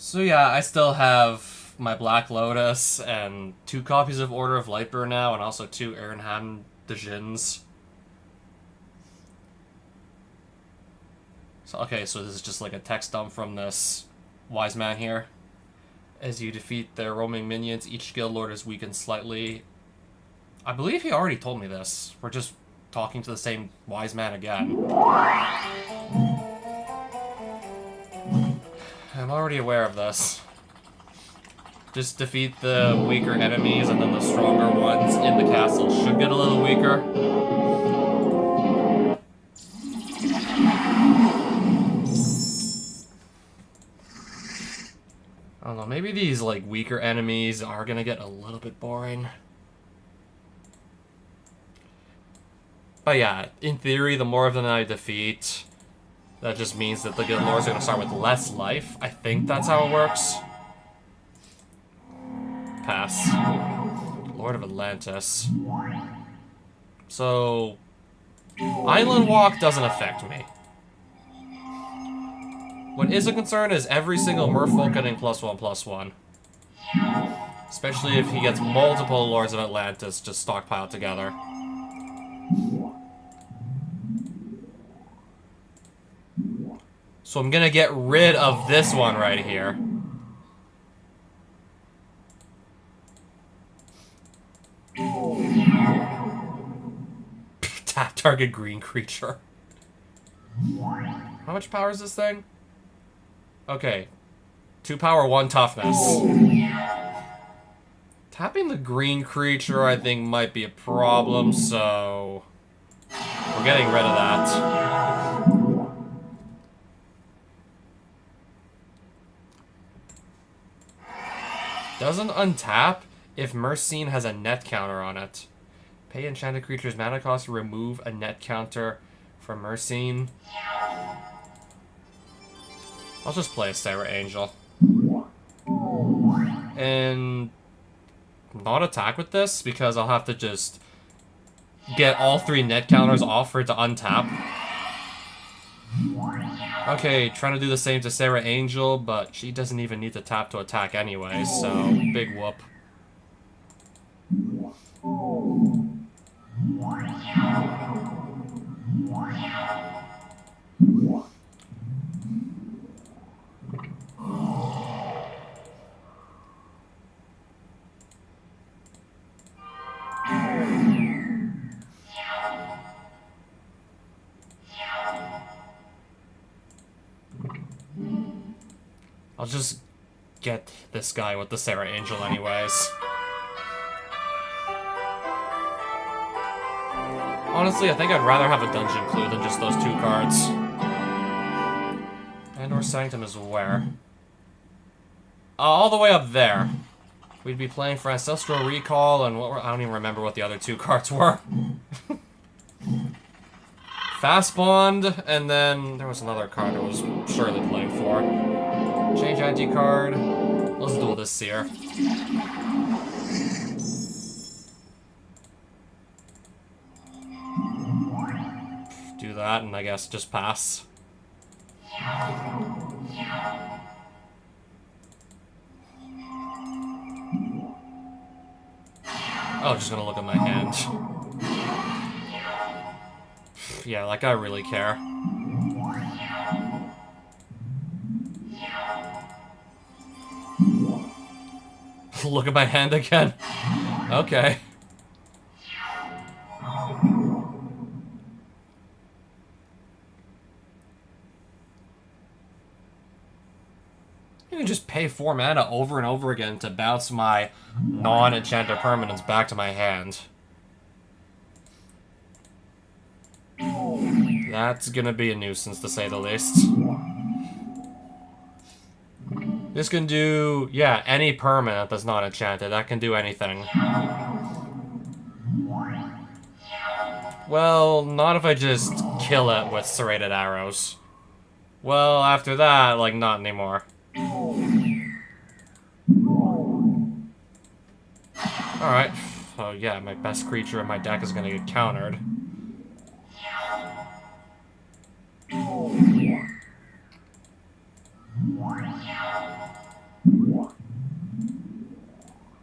So yeah, I still have my Black Lotus and 2 copies of Order of Lightburn now, and also 2 Aaronham Dejins. So okay, so this is just like a text dump from this wise man here. As you defeat their roaming minions, each guild lord is weakened slightly. I believe he already told me this. We're just talking to the same wise man again. I'm already aware of this. Just defeat the weaker enemies, and then the stronger ones in the castle should get a little weaker. I don't know, maybe these like weaker enemies are gonna get a little bit boring. But yeah, in theory, the more of them I defeat, that just means that the guild lords are gonna start with less life. I think that's how it works. Pass. Lord of Atlantis. So, Island Walk doesn't affect me. What is a concern is every single merfolk getting +1/+1. Especially if he gets multiple Lords of Atlantis just stockpiled together. So I'm gonna get rid of this one right here. Tap target green creature. How much power is this thing? Okay. 2 power, 1 toughness. Tapping the green creature, I think, might be a problem, so we're getting rid of that. Doesn't untap if Mercine has a net counter on it. Pay enchanted creature's mana cost to remove a net counter from Mercine. I'll just play a Sarah Angel. And not attack with this, because I'll have to just get all 3 net counters off for it to untap. Okay, trying to do the same to Sarah Angel, but she doesn't even need to tap to attack anyway, so big whoop. I'll just get this guy with the Sarah Angel anyways. Honestly, I think I'd rather have a dungeon clue than just those 2 cards. And or Sanctum is where? All the way up there. We'd be playing for Ancestral Recall, and what were, I don't even remember what the other 2 cards were. Fast Bond, and then there was another card I was surely playing for. Change anti-card. Let's duel this Seer. Do that, and I guess just pass. Oh, just gonna look at my hand. Yeah, like I really care. Look at my hand again. Okay. You can just pay 4 mana over and over again to bounce my non-enchanter permanents back to my hand. That's gonna be a nuisance, to say the least. This can do, yeah, any permanent that's not enchanted. That can do anything. Well, not if I just kill it with serrated arrows. Well, after that, like, not anymore. Alright. Oh yeah, my best creature in my deck is gonna get countered.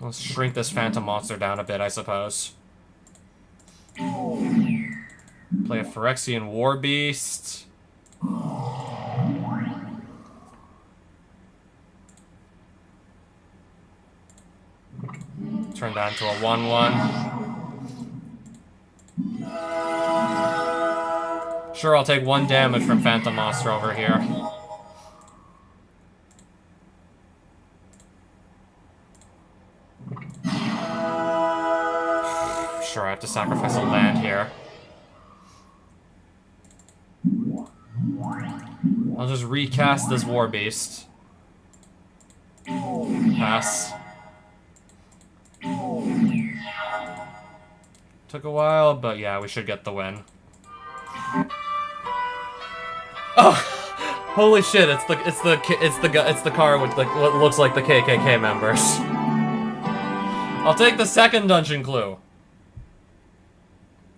Let's shrink this phantom monster down a bit, I suppose. Play a Phyrexian War Beast. Turn that into a 1/1. Sure, I'll take 1 damage from Phantom Monster over here. Sure, I have to sacrifice a land here. I'll just recast this War Beast. Pass. Took a while, but yeah, we should get the win. Oh, holy shit! It's the car with what looks like the KKK members. I'll take the second dungeon clue.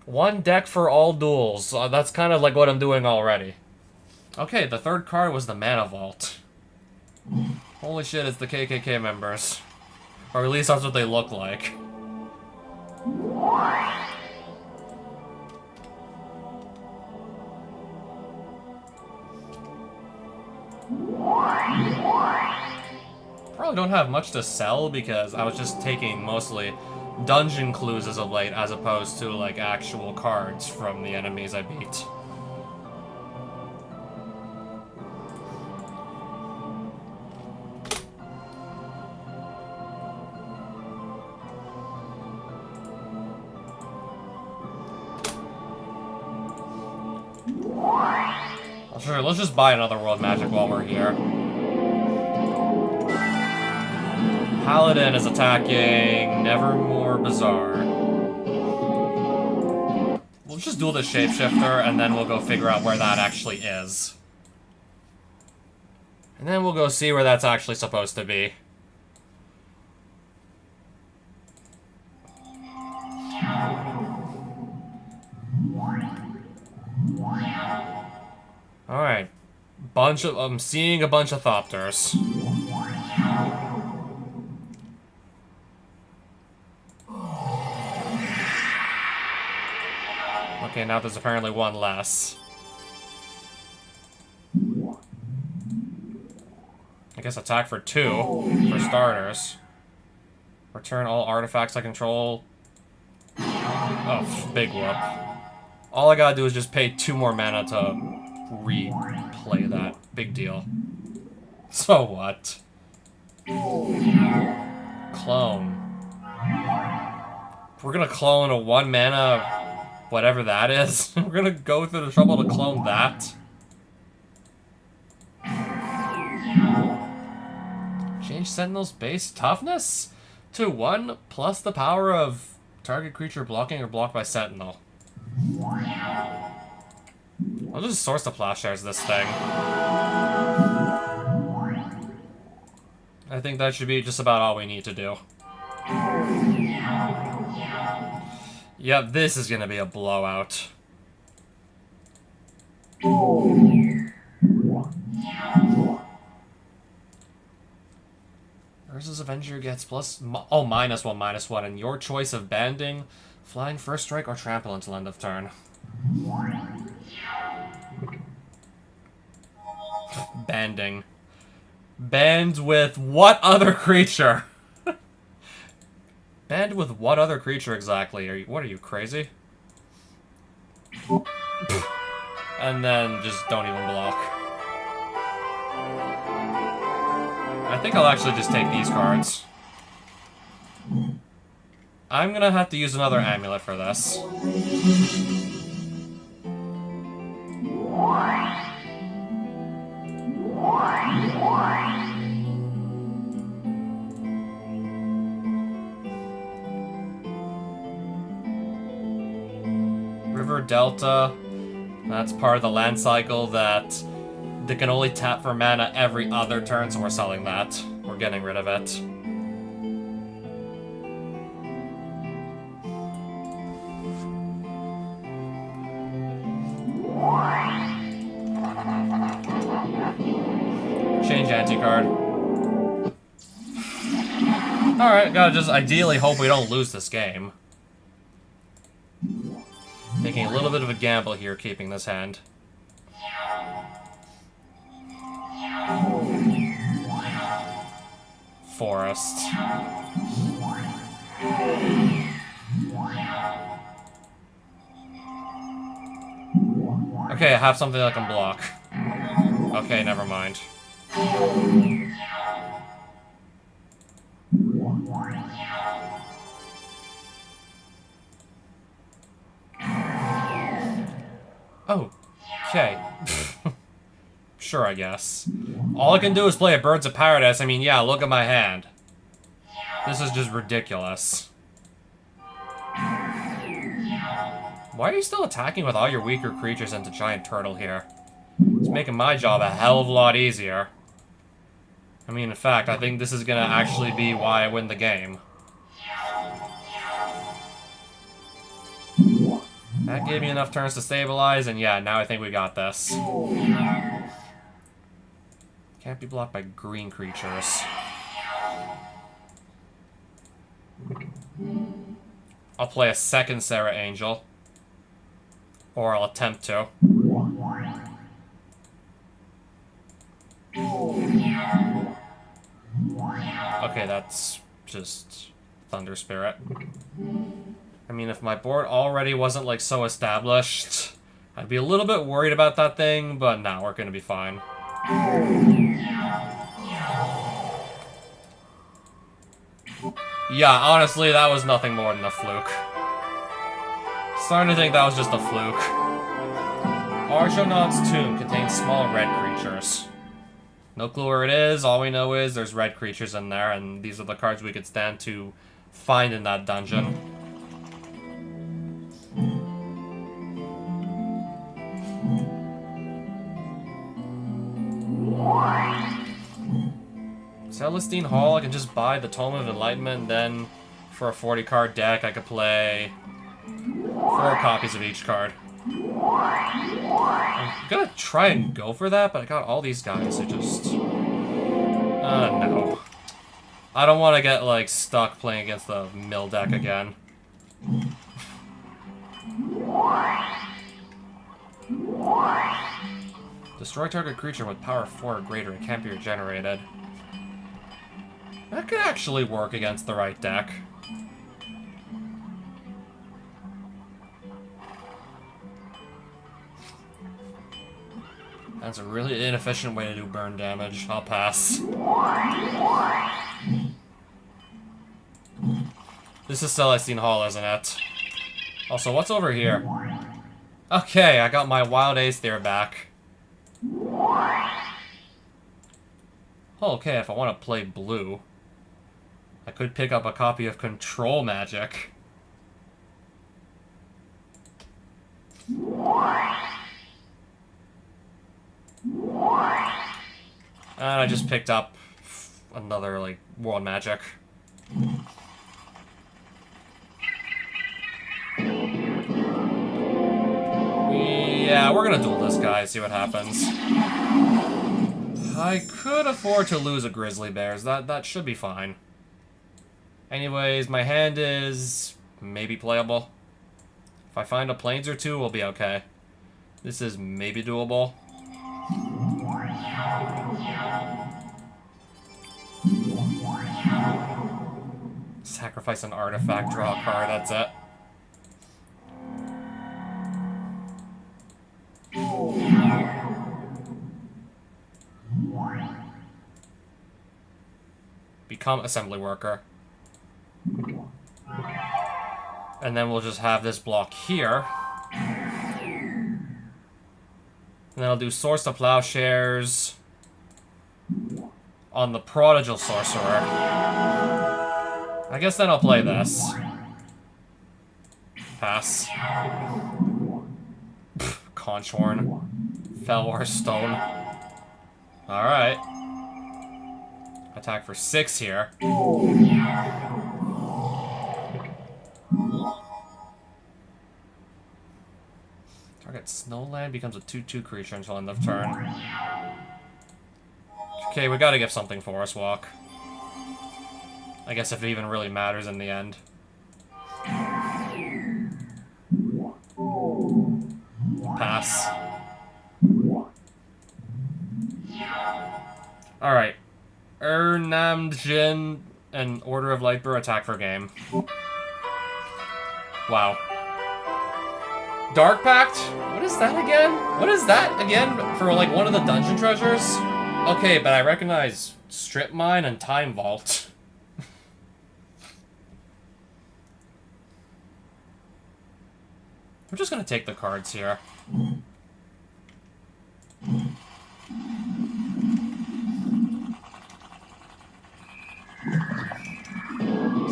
1 deck for all duels. That's kind of like what I'm doing already. Okay, the third card was the Mana Vault. Holy shit! It's the KKK members, or at least that's what they look like. Probably don't have much to sell because I was just taking mostly dungeon clues as of late, as opposed to like actual cards from the enemies I beat. Sure, let's just buy another World Magic while we're here. Paladin is attacking Nevermore Bazaar. We'll just duel the Shapeshifter, and then we'll go figure out where that actually is. And then we'll go see where that's actually supposed to be. Alright. I'm seeing a bunch of Thopters. Okay, now there's apparently 1 less. I guess attack for 2, for starters. Return all artifacts I control. Oh, big whoop. All I gotta do is just pay 2 more mana to replay that. Big deal. So what? Clone. We're gonna clone a 1 mana, whatever that is. We're gonna go through the trouble to clone that. Change Sentinel's base toughness to 1 plus the power of target creature blocking or blocked by Sentinel. I'll just source the plowshares this thing. I think that should be just about all we need to do. Yep, this is gonna be a blowout. Urza's Avenger gets -1/-1, and your choice of banding, flying first strike, or trample until end of turn. Banding. Band with what other creature? Band with what other creature exactly? What are you, crazy? And then just don't even block. I think I'll actually just take these cards. I'm gonna have to use another amulet for this. River Delta. That's part of the land cycle that they can only tap for mana every other turn, so we're selling that. We're getting rid of it. Change anti-card. Alright, gotta just ideally hope we don't lose this game. Taking a little bit of a gamble here, keeping this hand. Forest. Okay, I have something that can block. Okay, never mind. Oh, okay. Sure, I guess. All I can do is play a Birds of Paradise. I mean, yeah, look at my hand. This is just ridiculous. Why are you still attacking with all your weaker creatures into Giant Turtle here? It's making my job a hell of a lot easier. I mean, in fact, I think this is gonna actually be why I win the game. That gave me enough turns to stabilize, and yeah, now I think we got this. Can't be blocked by green creatures. I'll play a second Sarah Angel. Or I'll attempt to. Okay, that's just Thunder Spirit. I mean, if my board already wasn't, like, so established, I'd be a little bit worried about that thing, but nah, we're gonna be fine. Yeah, honestly, that was nothing more than a fluke. Starting to think that was just a fluke. Archonaut's Tomb contains small red creatures. No clue where it is, all we know is there's red creatures in there, and these are the cards we could stand to find in that dungeon. Celestine Hall, I can just buy the Tome of Enlightenment, and then for a 40-card deck I could play 4 copies of each card. I'm gonna try and go for that, but I got all these guys who just... no. I don't want to get, like, stuck playing against the mill deck again. Destroy target creature with power 4 or greater and can't be regenerated. That could actually work against the right deck. That's a really inefficient way to do burn damage. I'll pass. This is Celestine Hall, isn't it? Also, what's over here? Okay, I got my Wild Aether back. Oh, okay, if I want to play blue, I could pick up a copy of Control Magic. And I just picked up another, like, World Magic. Yeah, we're gonna duel this guy, see what happens. I could afford to lose a Grizzly Bears. That should be fine. Anyways, my hand is maybe playable. If I find a Plains or two, we'll be okay. This is maybe doable. Sacrifice an artifact, draw a card, that's it. Become Assembly Worker. And then we'll just have this block here. And then I'll do Source to Plowshares on the Prodigal Sorcerer. I guess then I'll play this. Pass. Conchhorn. Felwar Stone. Alright. Attack for 6 here. Target Snowland becomes a 2/2 creature until end of turn. Okay, we gotta give something Forest Walk. I guess if it even really matters in the end. Pass. Alright. Ernamjin and Order of Lightbrew attack for game. Wow. Dark Pact? What is that again? What is that again for like one of the dungeon treasures? Okay, but I recognize Strip Mine and Time Vault. We're just gonna take the cards here.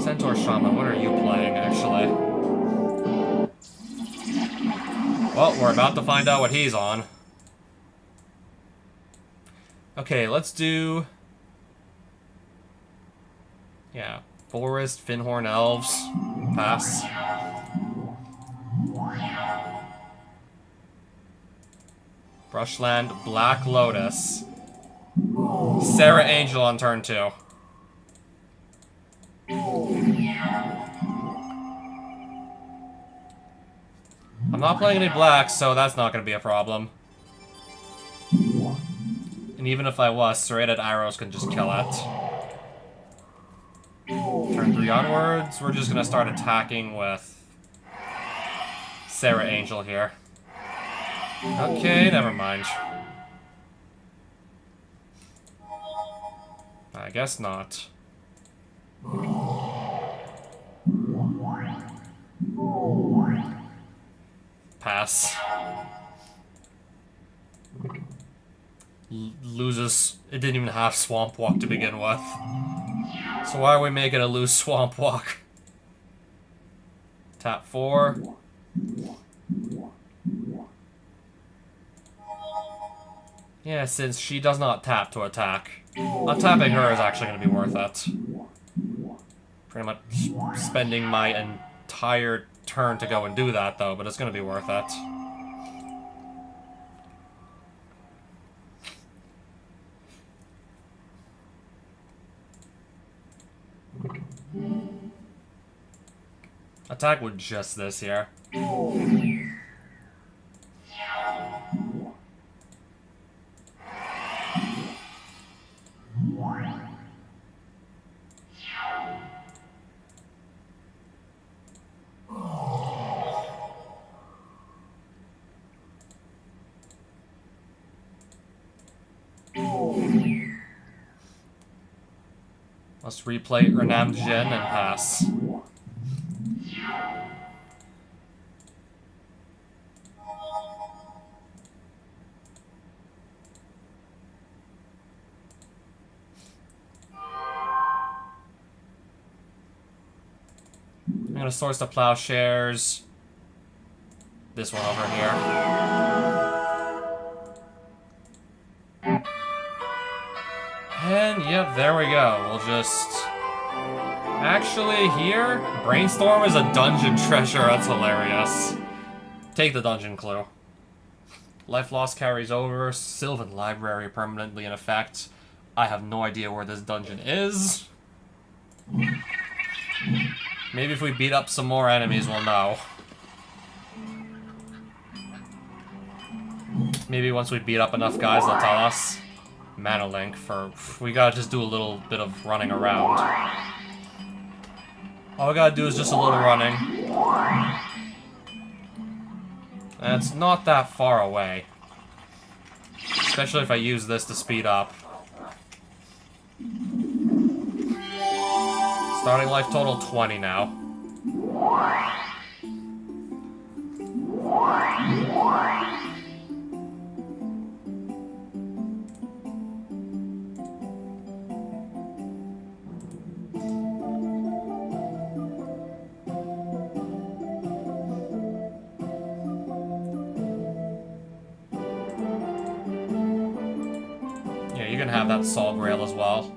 Centaur Shaman, what are you playing, actually? Well, we're about to find out what he's on. Okay, let's do... yeah, Forest, Finhorn Elves. Pass. Brushland, Black Lotus. Sarah Angel on turn 2. I'm not playing any blacks, so that's not going to be a problem. And even if I was, serrated arrows can just kill it. Turn 3 onwards, we're just going to start attacking with Sarah Angel here. Okay, never mind. I guess not. Pass. Loses. It didn't even have Swamp Walk to begin with. So why are we making it lose Swamp Walk? Tap 4. Yeah, since she does not tap to attack, untapping her is actually going to be worth it. Pretty much spending my entire turn to go and do that, though, but it's going to be worth it. Attack with just this here. Let's replay Renam Jin and pass. I'm gonna source the plowshares. This one over here. And yep, there we go. We'll just... actually, here, Brainstorm is a dungeon treasure. That's hilarious. Take the dungeon clue. Life loss carries over. Sylvan Library permanently in effect. I have no idea where this dungeon is. Maybe if we beat up some more enemies, we'll know. Maybe once we beat up enough guys, they'll tell us. Mana Link for... we gotta just do a little bit of running around. All we gotta do is just a little running. And it's not that far away. Especially if I use this to speed up. Starting life total 20 now. Yeah, you can have that Sol Grail as well.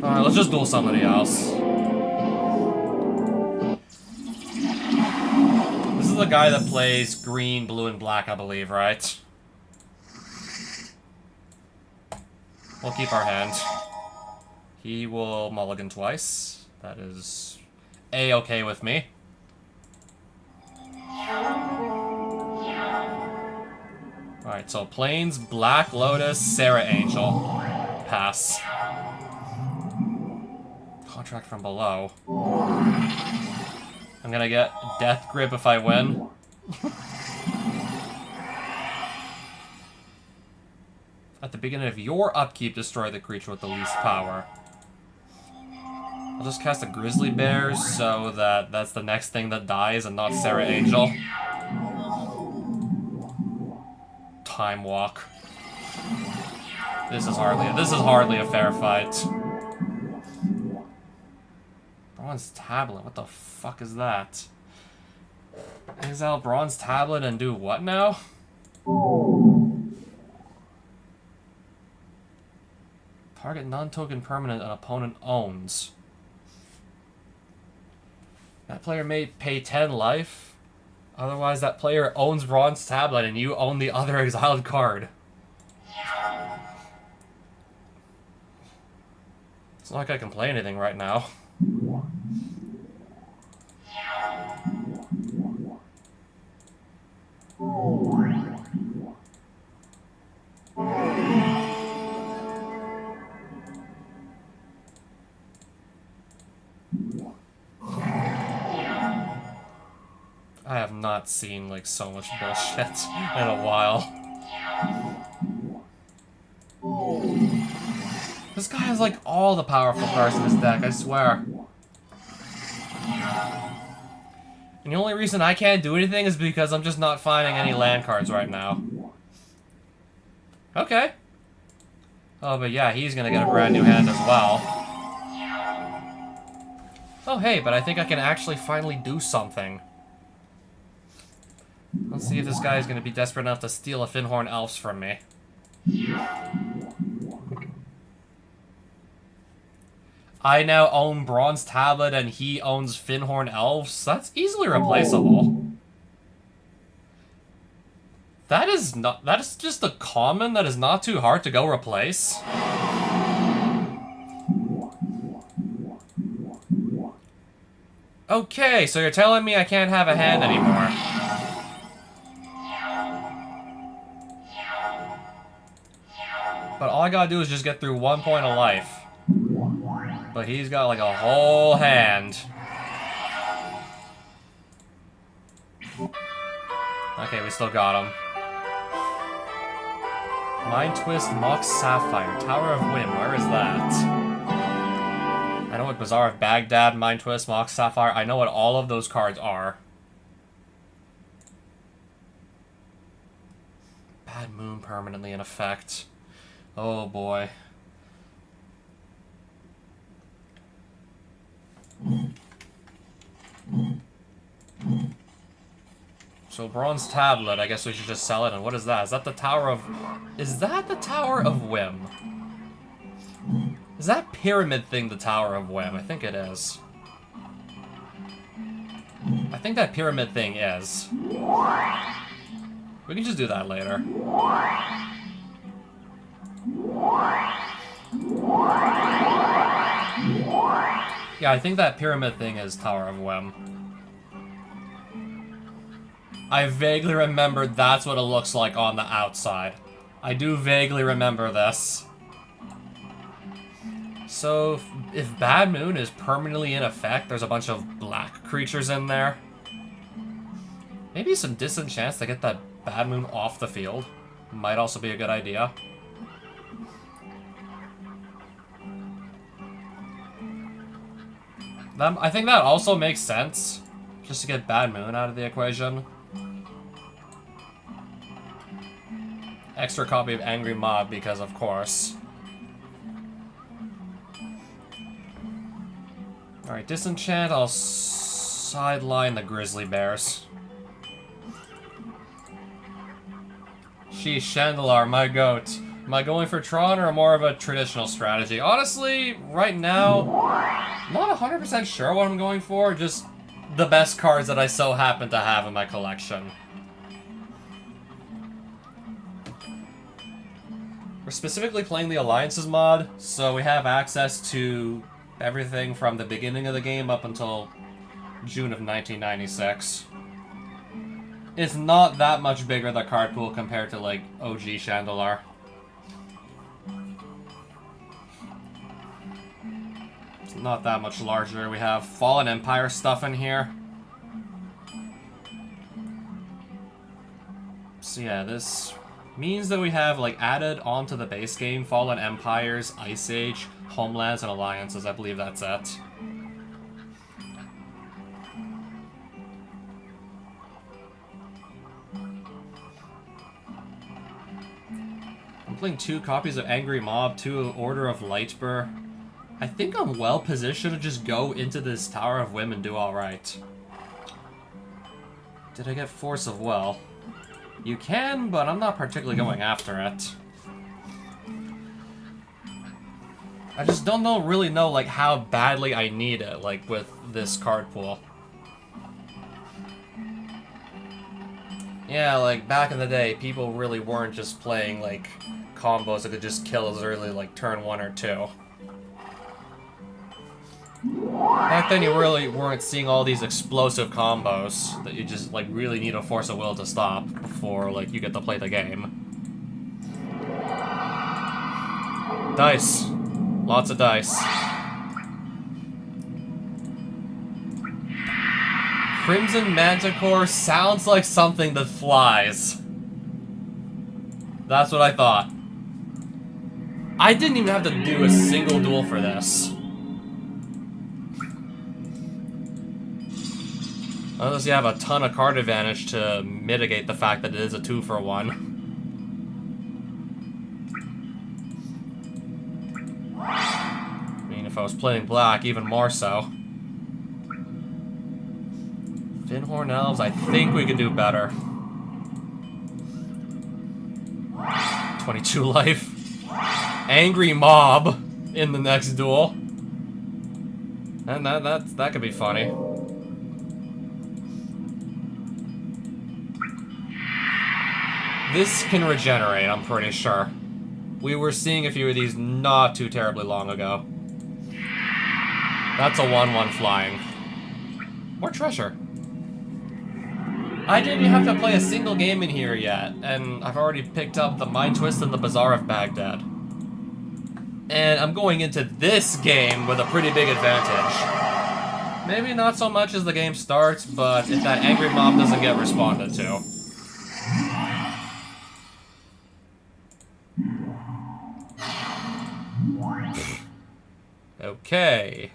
Alright, let's just duel somebody else. the guy that plays green, blue, and black, I believe, right? We'll keep our hand. He will mulligan twice. That is A-okay with me. Alright, so Plains, Black Lotus, Sarah Angel. Pass. Contract from below. I'm gonna get Death Grip if I win. At the beginning of your upkeep, destroy the creature with the least power. I'll just cast a Grizzly Bear so that that's the next thing that dies and not Sarah Angel. Time Walk. This is hardly a fair fight. Bronze Tablet, what the fuck is that? Exile Bronze Tablet and do what now? Target non-token permanent an opponent owns. That player may pay 10 life. Otherwise, that player owns Bronze Tablet and you own the other exiled card. It's not like I can play anything right now. I have not seen, like, so much bullshit in a while. This guy has, like, all the powerful cards in his deck, I swear. And the only reason I can't do anything is because I'm just not finding any land cards right now. Okay. Oh, but yeah, he's gonna get a brand new hand as well. Oh, hey, but I think I can actually finally do something. Let's see if this guy is going to be desperate enough to steal a Finhorn Elves from me. I now own Bronze Tablet and he owns Finhorn Elves. That's easily replaceable. That is just a common that is not too hard to go replace. Okay, so you're telling me I can't have a hand anymore. But all I gotta do is just get through 1 point of life. But he's got like a whole hand. Okay, we still got him. Mind Twist, Mox Sapphire, Tower of Whim, where is that? I know what Bazaar of Baghdad, Mind Twist, Mox Sapphire, I know what all of those cards are. Bad Moon permanently in effect. Oh boy. So Bronze Tablet, I guess we should just sell it. And what is that? Is that the Tower of... Is that the Tower of Whim? Is that pyramid thing the Tower of Whim? I think it is. I think that pyramid thing is. We can just do that later. Yeah, I think that pyramid thing is Tower of Whim. I vaguely remember that's what it looks like on the outside. I do vaguely remember this. So, if Bad Moon is permanently in effect, there's a bunch of black creatures in there. Maybe some disenchants to get that Bad Moon off the field. Might also be a good idea. I think that also makes sense. Just to get Bad Moon out of the equation. Extra copy of Angry Mob, because of course. Alright, disenchant, I'll sideline the Grizzly Bears. Sheesh, Shandalar, my goat. Am I going for Tron or more of a traditional strategy? Honestly, right now, not 100% sure what I'm going for, just the best cards that I so happen to have in my collection. We're specifically playing the Alliances mod, so we have access to everything from the beginning of the game up until June of 1996. It's not that much bigger, the card pool, compared to, like, OG Shandalar. It's not that much larger. We have Fallen Empire stuff in here. So yeah, this means that we have, like, added onto the base game Fallen Empires, Ice Age, Homelands, and Alliances. I believe that's it. I'm playing 2 copies of Angry Mob, 2 Order of Lightbur. I think I'm well positioned to just go into this Tower of Whim and do alright. Did I get Force of Will? You can, but I'm not particularly going after it. I just don't really know, like, how badly I need it, like, with this card pool. Yeah, like, back in the day, people really weren't just playing, like, combos that could just kill as early, like, turn 1 or 2. Back then, you really weren't seeing all these explosive combos that you just, like, really need a force of will to stop before, like, you get to play the game. Dice. Lots of dice. Crimson Manticore sounds like something that flies. That's what I thought. I didn't even have to do a single duel for this. Unless you have a ton of card advantage to mitigate the fact that it is a 2-for-1. I mean, if I was playing black, even more so. Finhorn Elves, I think we could do better. 22 life. Angry Mob in the next duel. And that could be funny. This can regenerate, I'm pretty sure. We were seeing a few of these not too terribly long ago. That's a 1/1 flying. More treasure. I didn't even have to play a single game in here yet, and I've already picked up the Mind Twist and the Bazaar of Baghdad. And I'm going into this game with a pretty big advantage. Maybe not so much as the game starts, but if that Angry Mob doesn't get responded to. Okay.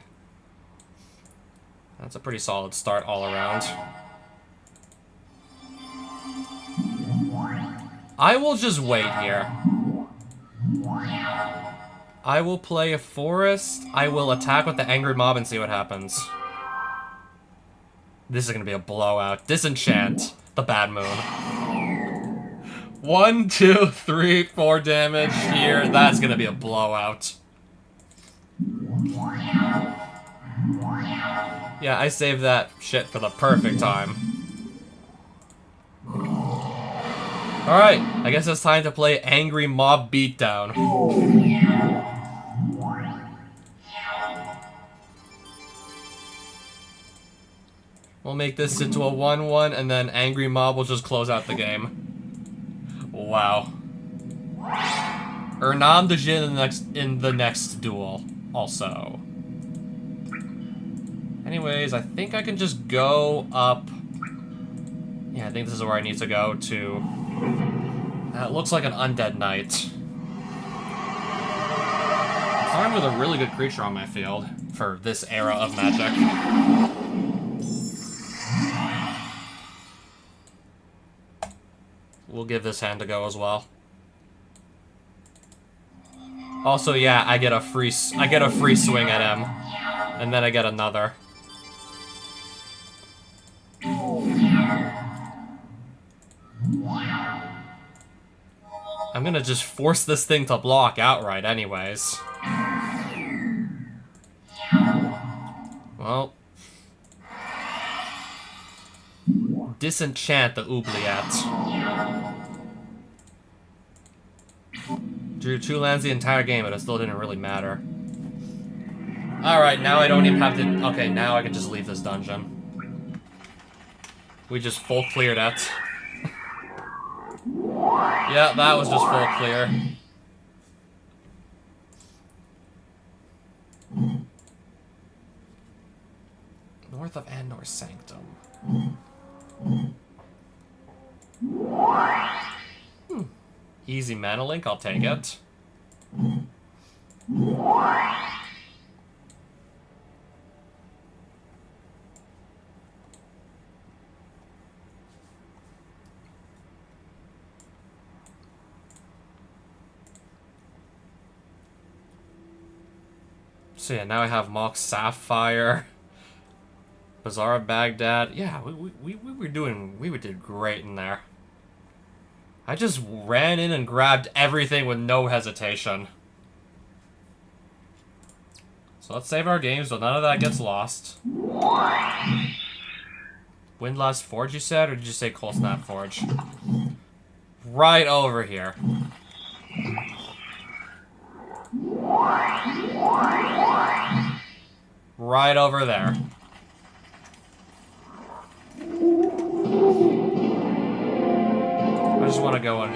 That's a pretty solid start all around. I will just wait here. I will play a forest. I will attack with the Angry Mob and see what happens. This is gonna be a blowout. Disenchant the Bad Moon. 1, 2, 3, 4 damage here. That's gonna be a blowout. Yeah, I saved that shit for the perfect time. Alright, I guess it's time to play Angry Mob Beatdown. We'll make this into a 1/1, and then Angry Mob will just close out the game. Wow. Ernam de Jin in the next duel, also. Anyways, I think I can just go up. Yeah, I think this is where I need to go to. It looks like an Undead Knight. I'm fine with a really good creature on my field for this era of Magic. We'll give this hand a go as well. Also, yeah, I get a free swing at him, and then I get another. I'm gonna just force this thing to block outright anyways. Well, disenchant the oubliette. Drew 2 lands the entire game, but it still didn't really matter. Alright, now I don't even have to... Okay, now I can just leave this dungeon. We just full cleared it. Yeah, that was just full clear. North of Andor Sanctum. Easy mana link, I'll take it. So yeah, now I have Mock Sapphire, Bazaar of Baghdad. Yeah, we did great in there. I just ran in and grabbed everything with no hesitation. So let's save our games so none of that gets lost. Windlust Forge, you said, or did you say Cold Snap Forge? Right over here. Right over there. I just want to go and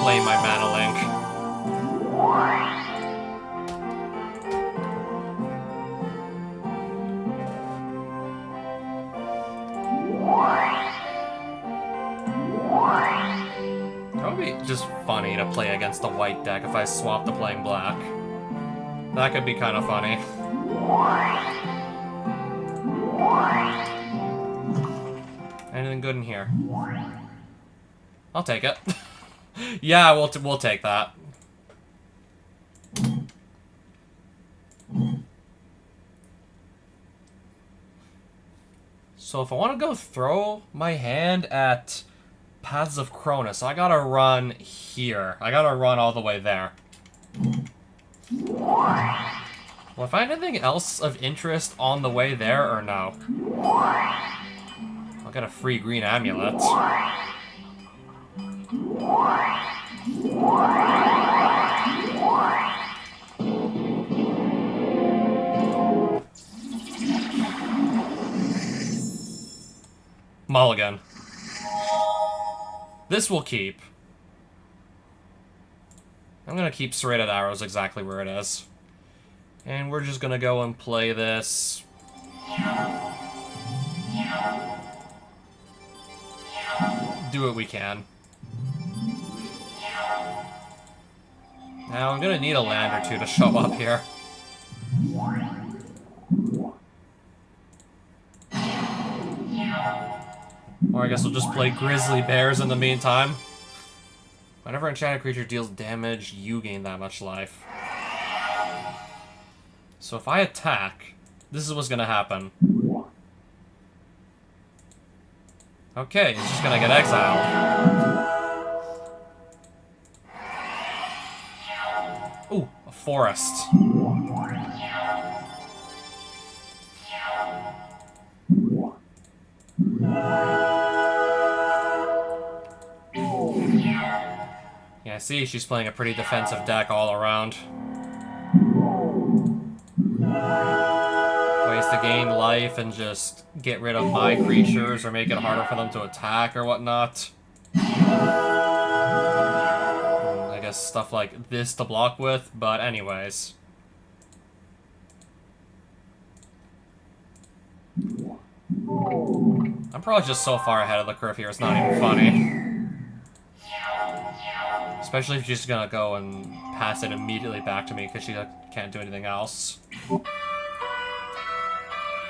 claim my mana link. That would be just funny to play against the white deck if I swapped to playing black. That could be kind of funny. Anything good in here? I'll take it. Yeah, we'll take that. So if I want to go throw my hand at Paths of Cronus, I gotta run here. I gotta run all the way there. Will I find anything else of interest on the way there, or no? I'll get a free green amulet. Mulligan. This will keep. I'm gonna keep Serrated Arrows exactly where it is. And we're just gonna go and play this. Do what we can. Now I'm gonna need a land or two to show up here. Or I guess we'll just play Grizzly Bears in the meantime. Whenever an enchanted creature deals damage, you gain that much life. So if I attack, this is what's gonna happen. Okay, it's just gonna get exiled. Ooh, a forest. Yeah, see, she's playing a pretty defensive deck all around. Ways to gain life and just get rid of my creatures or make it harder for them to attack or whatnot. I guess stuff like this to block with, but anyways. I'm probably just so far ahead of the curve here, it's not even funny. Especially if she's gonna go and pass it immediately back to me because she can't do anything else.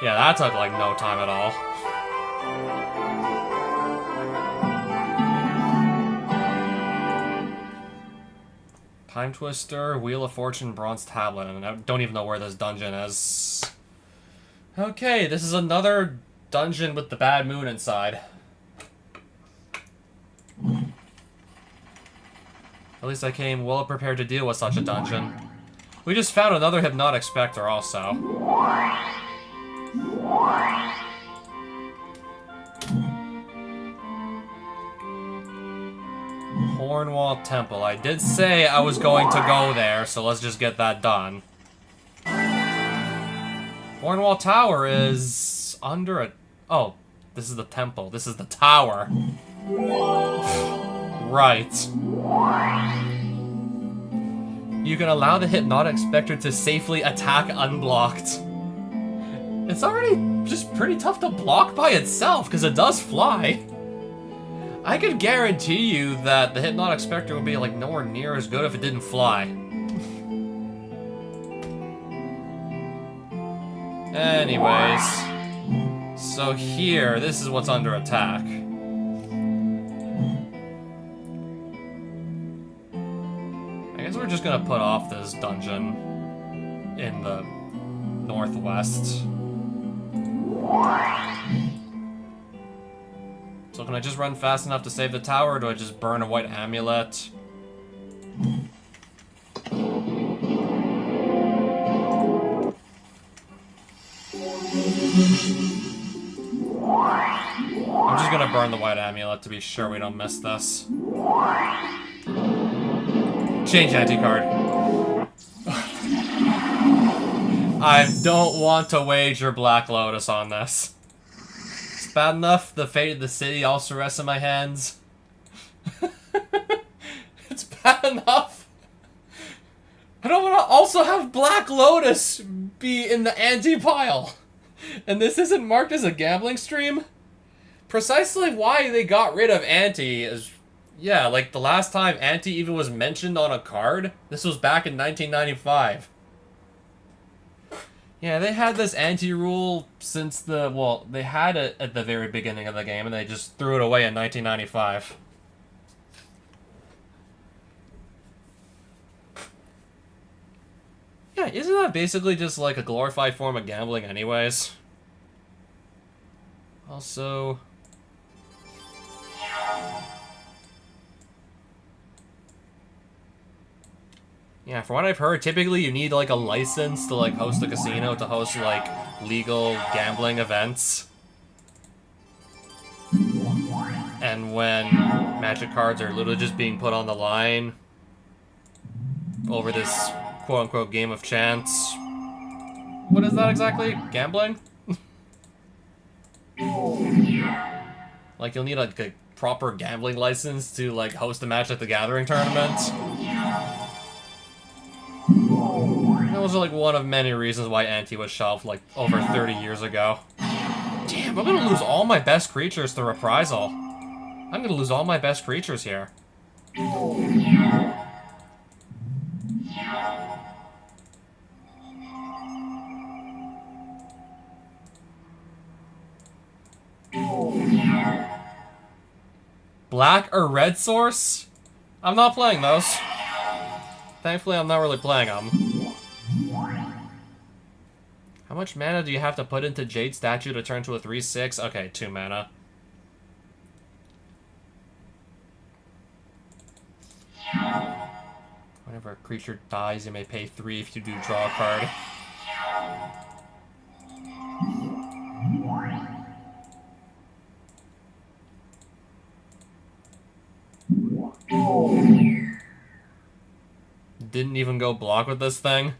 Yeah, that took like no time at all. Time Twister, Wheel of Fortune, Bronze Tablet, and I don't even know where this dungeon is. Okay, this is another dungeon with the bad moon inside. At least I came well prepared to deal with such a dungeon. We just found another Hypnotic Spectre also. Cornwall Temple. I did say I was going to go there, so let's just get that done. Cornwall Tower is under a... Oh, this is the temple. This is the tower. Right. You can allow the Hypnotic Spectre to safely attack unblocked. It's already just pretty tough to block by itself, because it does fly. I could guarantee you that the Hypnotic Spectre would be, like, nowhere near as good if it didn't fly. Anyways. So here, this is what's under attack. I guess we're just gonna put off this dungeon in the northwest. So can I just run fast enough to save the tower, or do I just burn a white amulet? I'm just gonna burn the white amulet to be sure we don't miss this. Change anti-card. I don't want to wager Black Lotus on this. It's bad enough the fate of the city also rests in my hands. It's bad enough. I don't want to also have Black Lotus be in the anti-pile. And this isn't marked as a gambling stream? Precisely why they got rid of Ante is... Yeah, like the last time Ante even was mentioned on a card, this was back in 1995. Yeah, they had this anti-rule since the... Well, they had it at the very beginning of the game, and they just threw it away in 1995. Yeah, isn't that basically just like a glorified form of gambling anyways? Also... Yeah, from what I've heard, typically you need, like, a license to, like, host a casino, to host, like, legal gambling events. And when Magic cards are literally just being put on the line over this quote-unquote game of chance... What is that exactly? Gambling? Like, you'll need, like, a proper gambling license to, like, host a Magic the Gathering tournament. That was like one of many reasons why Ante was shelved like over 30 years ago. Damn, I'm gonna lose all my best creatures to Reprisal. I'm gonna lose all my best creatures here. Black or red source? I'm not playing those. Thankfully, I'm not really playing them. How much mana do you have to put into Jade Statue to turn to a 3/6? Okay, 2 mana. Whenever a creature dies, you may pay 3 if you do draw a card. Didn't even go block with this thing?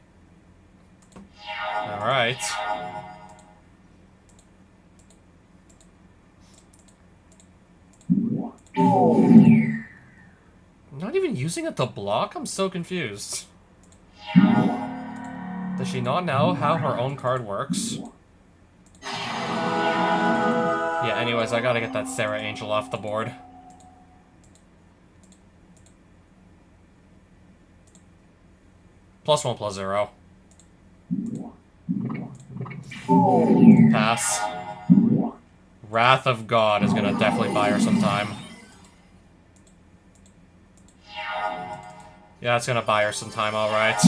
Alright. Not even using it to block? I'm so confused. Does she not know how her own card works? Yeah, anyways, I gotta get that Sarah Angel off the board. +1/+0. Pass. Wrath of God is gonna definitely buy her some time. Yeah, it's gonna buy her some time, alright.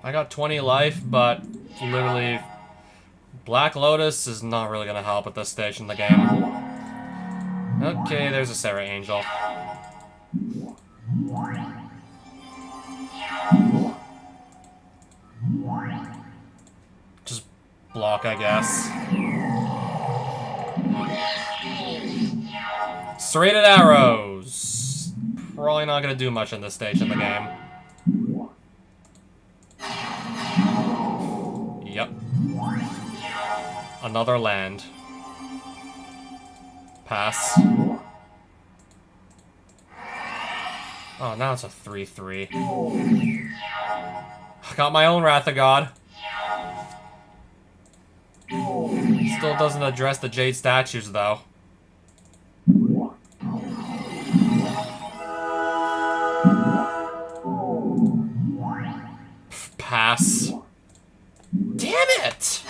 I got 20 life, but literally Black Lotus is not really gonna help at this stage in the game. Okay, there's a Sarah Angel. Just block, I guess. Serrated arrows. Probably not gonna do much in this stage in the game. Yep. Another land. Pass. Oh, now it's a 3-3. Got my own Wrath of God. Still doesn't address the Jade statues, though. Pass. Damn it!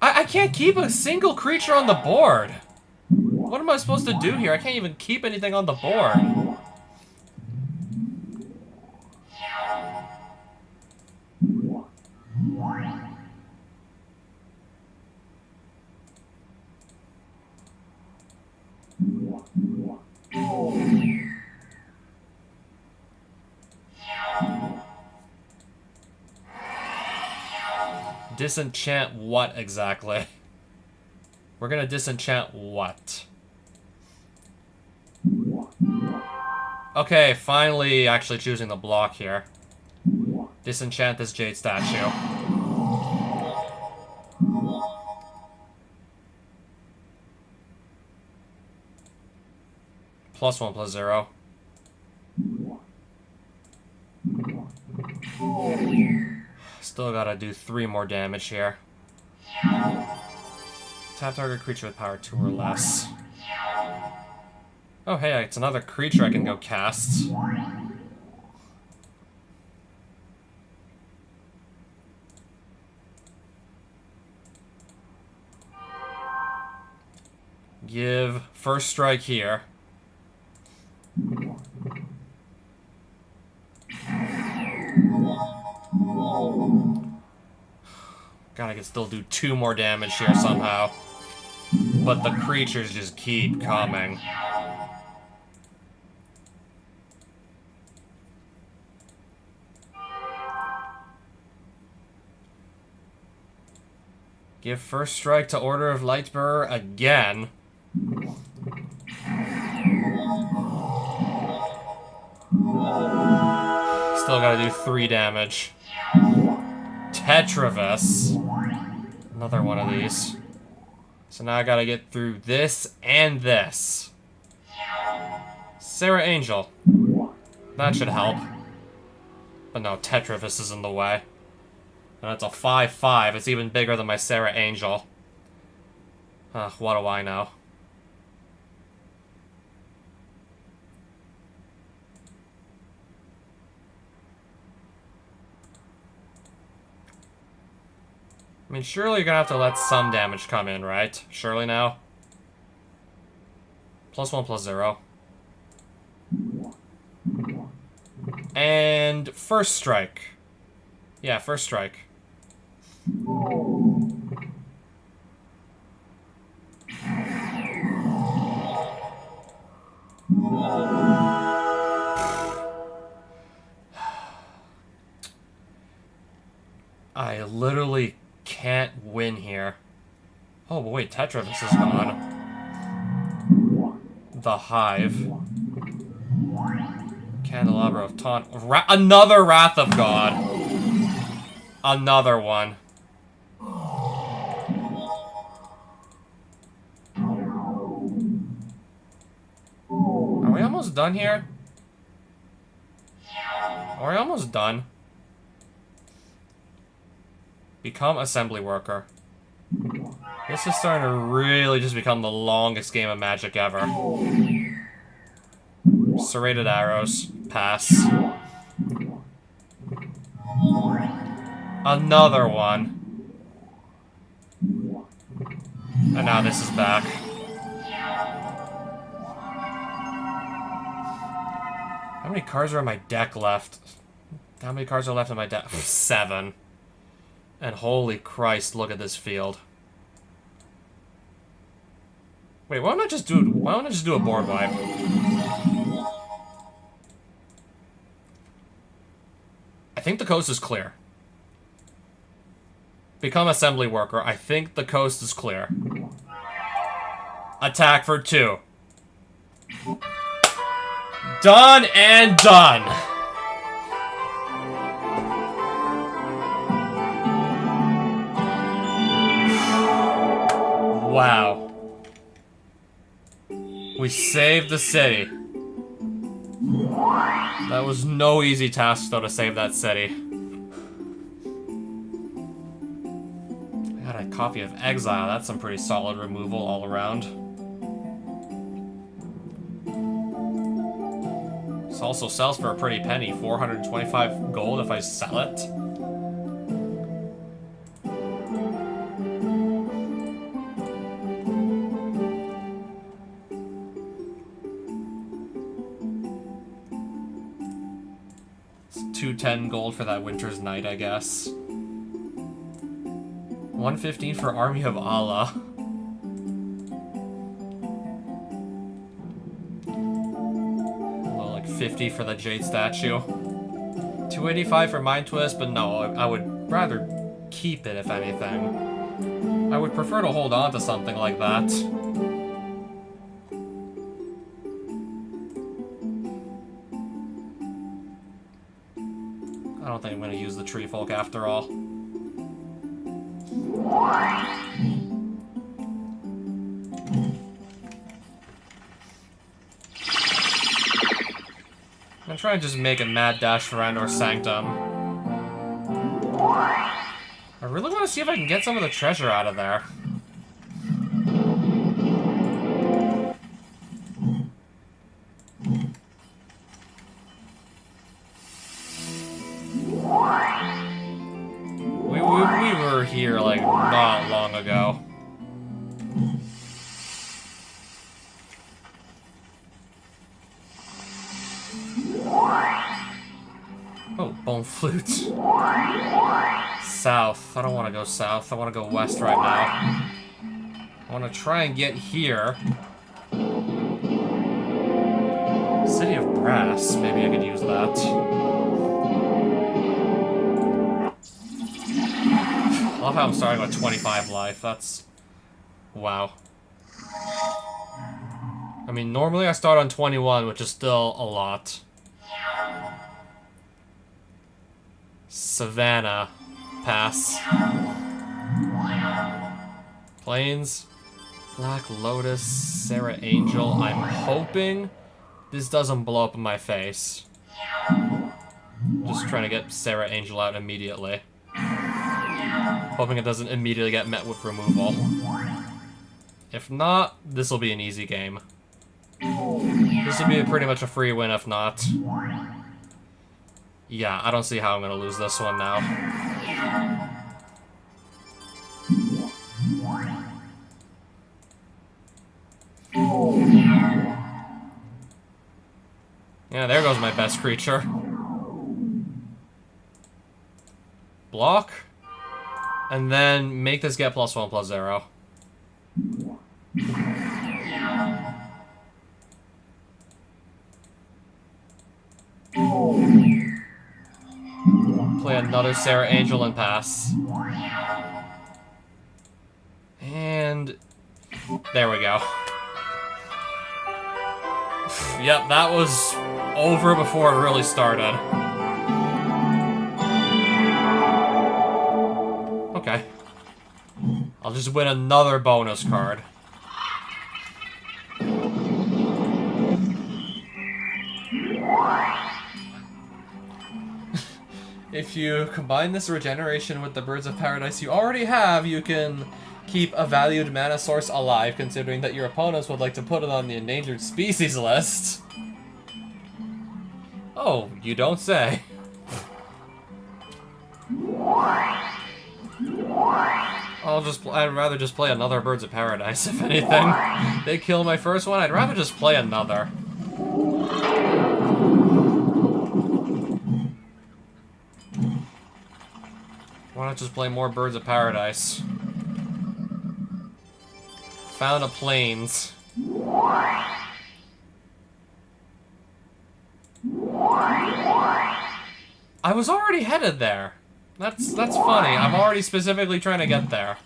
I can't keep a single creature on the board. What am I supposed to do here? I can't even keep anything on the board. Disenchant what exactly? We're gonna disenchant what? Okay, finally actually choosing the block here. Disenchant this Jade statue. +1/+0. Still gotta do 3 more damage here. Tap target creature with power 2 or less. Oh hey, it's another creature I can go cast. Give first strike here. God, I can still do 2 more damage here somehow. But the creatures just keep coming. Give first strike to Order of Lightbearer again. Still gotta do 3 damage. Tetravis. Another one of these. So now I gotta get through this and this. Sarah Angel. That should help. But no, Tetravis is in the way. And that's a 5/5. It's even bigger than my Sarah Angel. What do I know? I mean, surely you're gonna have to let some damage come in, right? Surely now? +1/+0. And first strike. Yeah, first strike. I literally can't win here. Oh, but wait, Tetravis is gone. The Hive. Candelabra of Taunt. Another Wrath of God. Another one. Are we almost done here? Are we almost done? Become assembly worker. This is starting to really just become the longest game of Magic ever. Serrated arrows. Pass. Another one. And now this is back. How many cards are in my deck left? How many cards are left in my deck? 7. And holy Christ, look at this field. Wait, why don't I just do a board wipe? I think the coast is clear. Become assembly worker. I think the coast is clear. Attack for 2. Done and done. Wow. We saved the city. That was no easy task, though, to save that city. I got a copy of Exile. That's some pretty solid removal all around. This also sells for a pretty penny. 425 gold if I sell it. It's 210 gold for that Winter's Night, I guess. 115 for Army of Allah. Well, like 50 for the Jade Statue. 285 for Mind Twist, but no, I would rather keep it, if anything. I would prefer to hold on to something like that. I don't think I'm going to use the Tree Folk after all. I'm trying to just make a mad dash for Andor Sanctum. I really want to see if I can get some of the treasure out of there. We were here, like, not long ago. Oh, Bone Flute. South. I don't want to go south. I want to go west right now. I want to try and get here. City of Brass. Maybe I could use that. I love how I'm starting with 25 life. That's... wow. I mean, normally I start on 21, which is still a lot. Savannah. Pass. Plains. Black Lotus. Sarah Angel. I'm hoping this doesn't blow up in my face. Just trying to get Sarah Angel out immediately. Hoping it doesn't immediately get met with removal. If not, this will be an easy game. This will be pretty much a free win if not. Yeah, I don't see how I'm going to lose this one now. Yeah, there goes my best creature. Block. And then make this get +1/+0. Play another Sarah Angel and pass. And there we go. Yep, that was over before it really started. Okay. I'll just win another bonus card. If you combine this regeneration with the Birds of Paradise you already have, you can keep a valued mana source alive, considering that your opponents would like to put it on the endangered species list. Oh, you don't say. I'd rather just play another Birds of Paradise, if anything. They kill my first one, I'd rather just play another. Why not just play more Birds of Paradise? Found a Plains. I was already headed there. That's funny. I'm already specifically trying to get there.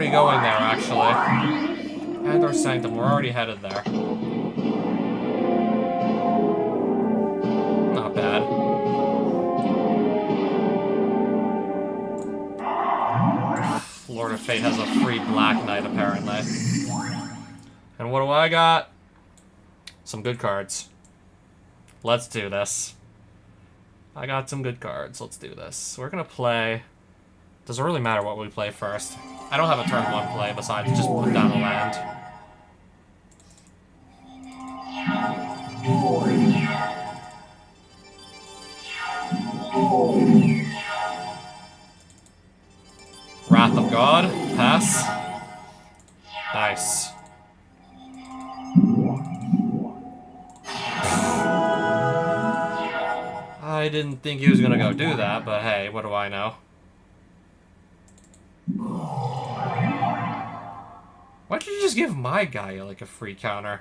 already going there, actually. Andor Sanctum, we're already headed there. Not bad. Lord of Fate has a free Black Knight, apparently. And what do I got? Some good cards. Let's do this. I got some good cards. Let's do this. We're gonna play... Doesn't really matter what we play first. I don't have a turn 1 play besides just put down a land. Wrath of God. Pass. Nice. I didn't think he was gonna go do that, but hey, what do I know? Why don't you just give my guy, like, a free counter?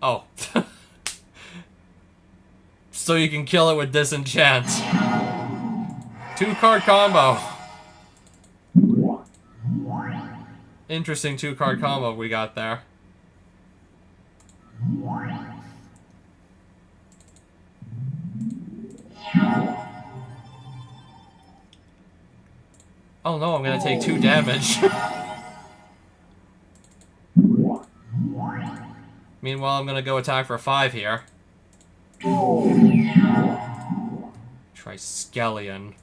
Oh. So you can kill it with Disenchant. 2-card combo. Interesting 2-card combo we got there. Oh no, I'm gonna take 2 damage. Meanwhile, I'm gonna go attack for 5 here. Triskelion.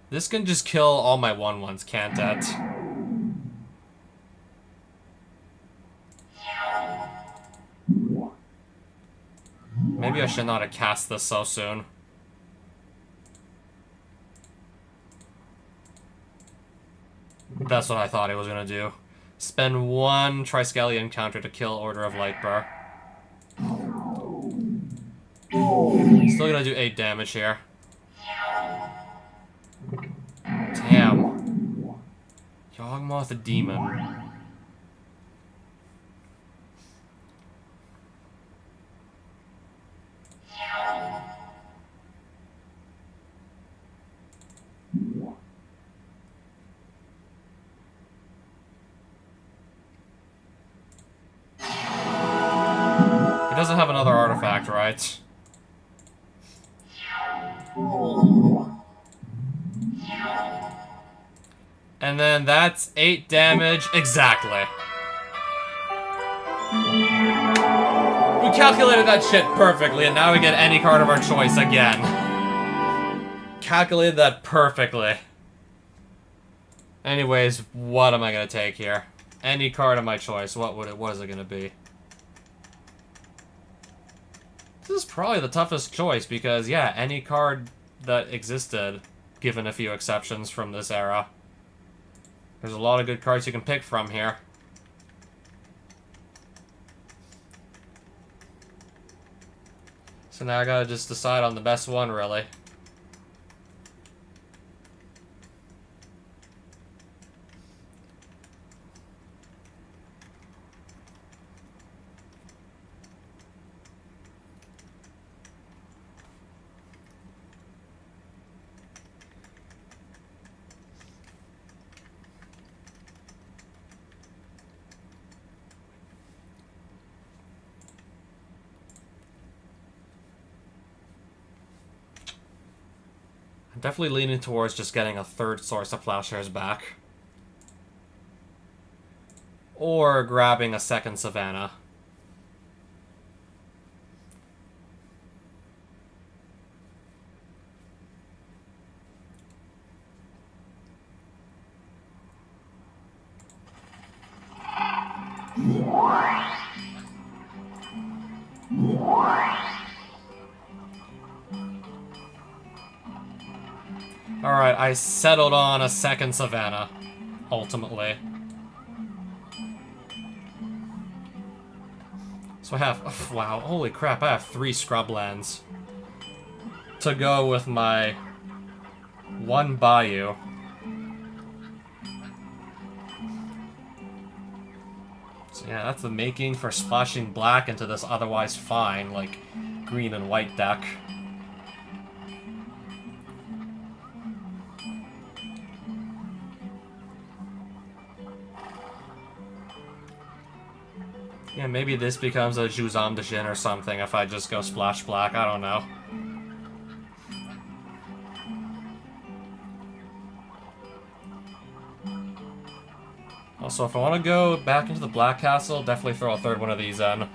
This can just kill all my 1/1s, can't it? Maybe I should not have cast this so soon. That's what I thought he was gonna do. Spend 1 Triskelion counter to kill Order of Lightbearer. Still gonna do 8 damage here. Damn. Yawgmoth the Demon. He doesn't have another artifact, right? And then that's 8 damage. Exactly. We calculated that shit perfectly, and now we get any card of our choice again. Calculated that perfectly. Anyways, what am I gonna take here? Any card of my choice. What is it gonna be? This is probably the toughest choice because, yeah, any card that existed, given a few exceptions from this era. There's a lot of good cards you can pick from here. So now I gotta just decide on the best one, really. Definitely leaning towards just getting a 3rd source of Plowshares back. Or grabbing a 2nd Savannah. Alright, I settled on a 2nd Savannah, ultimately. So I have, oh, wow, holy crap, I have 3 scrublands to go with my 1 Bayou. So yeah, that's the making for splashing black into this otherwise fine, like, green and white deck. Yeah, maybe this becomes a Juzam de Jin or something if I just go Splash Black. I don't know. Also, if I want to go back into the Black Castle, definitely throw a third one of these in.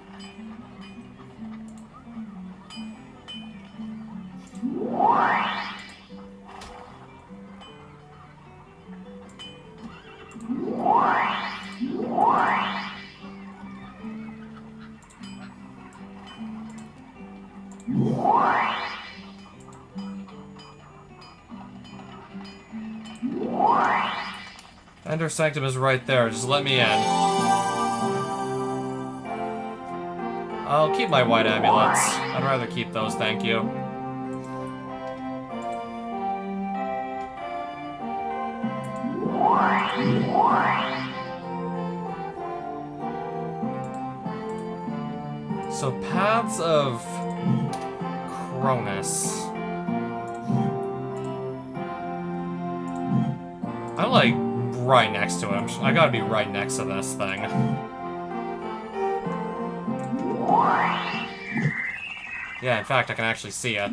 Ender Sanctum is right there, just let me in. I'll keep my white amulets. I'd rather keep those, thank you. So, Paths of Cronus. I'm like right next to him. I gotta be right next to this thing. Yeah, in fact, I can actually see it.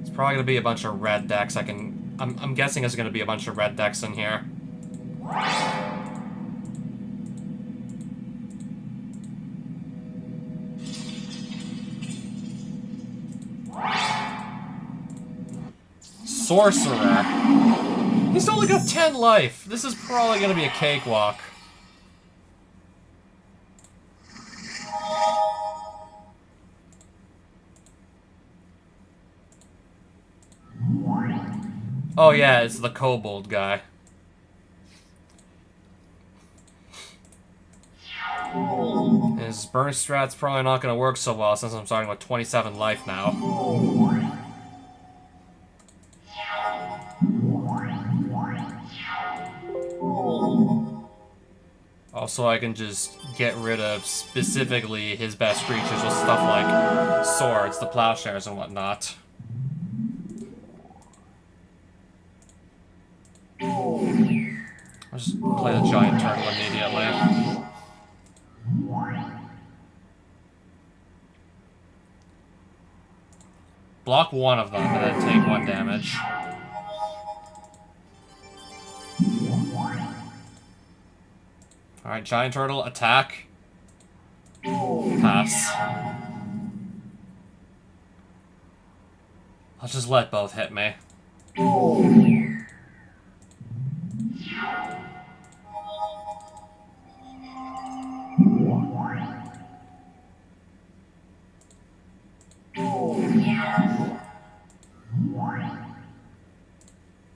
It's probably gonna be a bunch of red decks. I'm guessing there's gonna be a bunch of red decks in here. Sorcerer. He's only got 10 life. This is probably gonna be a cakewalk. Oh yeah, it's the kobold guy. His burn strat's probably not gonna work so well since I'm starting with 27 life now. Also, I can just get rid of specifically his best creatures with stuff like swords, the plowshares, and whatnot. I'll just play the giant turtle immediately. Block one of them and then take 1 damage. Alright, giant turtle, attack. Pass. I'll just let both hit me.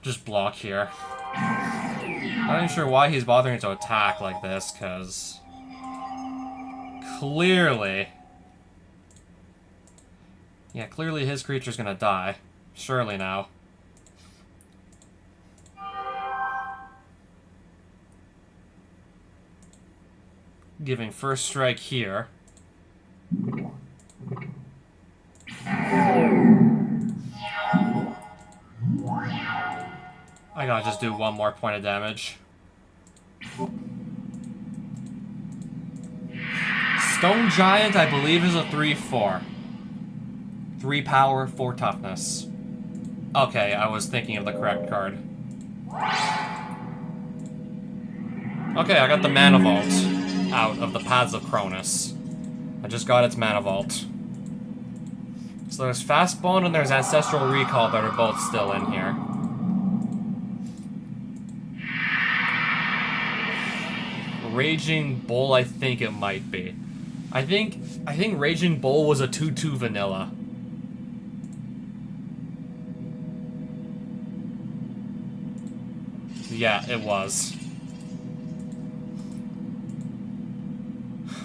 Just block here. I'm not even sure why he's bothering to attack like this, because clearly... Yeah, clearly his creature's gonna die. Surely now. Giving first strike here. I gotta just do 1 more point of damage. Stone Giant, I believe, is a 3/4. 3 power, 4 toughness. Okay, I was thinking of the correct card. Okay, I got the Mana Vault out of the Paths of Cronus. I just got its Mana Vault. So there's Fastbone and there's Ancestral Recall that are both still in here. Raging Bull, I think it might be. I think Raging Bull was a 2/2 vanilla. Yeah, it was.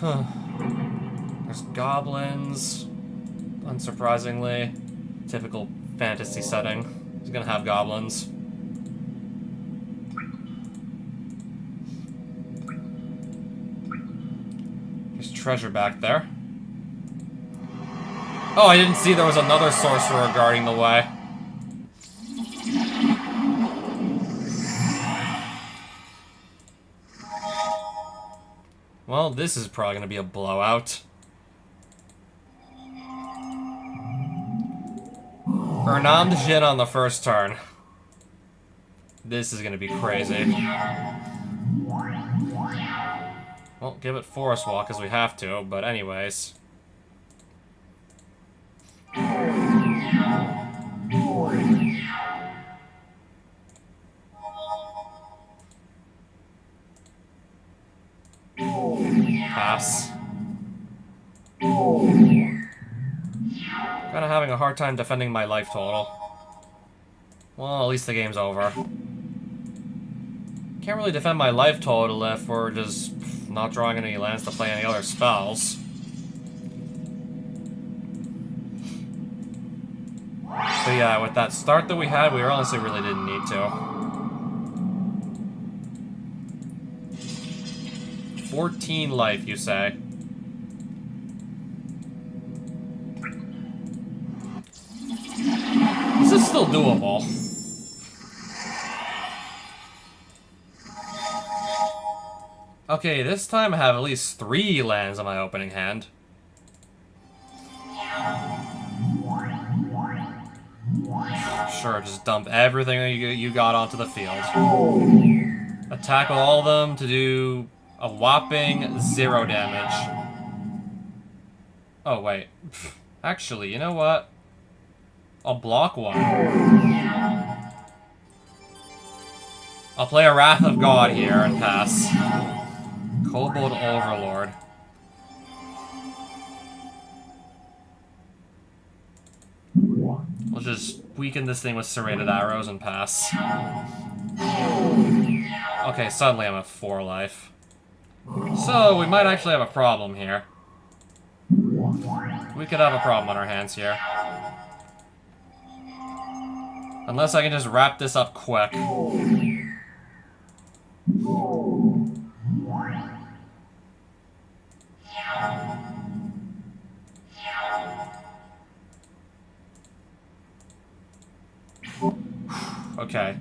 There's goblins. Unsurprisingly. Typical fantasy setting. He's gonna have goblins. There's treasure back there. Oh, I didn't see there was another sorcerer guarding the way. Well, this is probably going to be a blowout. Ernam Jin on the first turn. This is going to be crazy. Well, give it Forest Walk because we have to, but anyways. Pass. Kinda having a hard time defending my life total. Well, at least the game's over. Can't really defend my life total if we're just not drawing any lands to play any other spells. But yeah, with that start that we had, we honestly really didn't need to. 14 life, you say? This is still doable. Okay, this time I have at least 3 lands on my opening hand. Sure, just dump everything you got onto the field. Attack with all of them to do a whopping 0 damage. Oh, wait. Actually, you know what? I'll block 1. I'll play a Wrath of God here and pass. Kobold Overlord. We'll just weaken this thing with Serrated Arrows and pass. Okay, suddenly I'm at 4 life. So, we might actually have a problem here. We could have a problem on our hands here. Unless I can just wrap this up quick. Okay.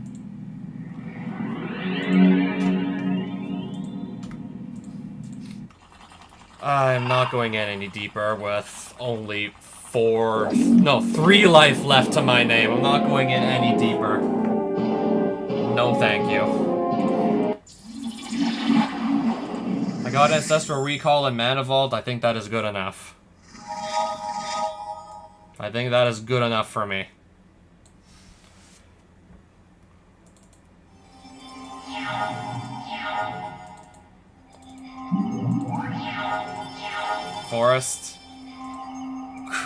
I'm not going in any deeper with only 3 life left to my name. I'm not going in any deeper. No thank you. I got Ancestral Recall and Mana Vault. I think that is good enough. I think that is good enough for me. Forest.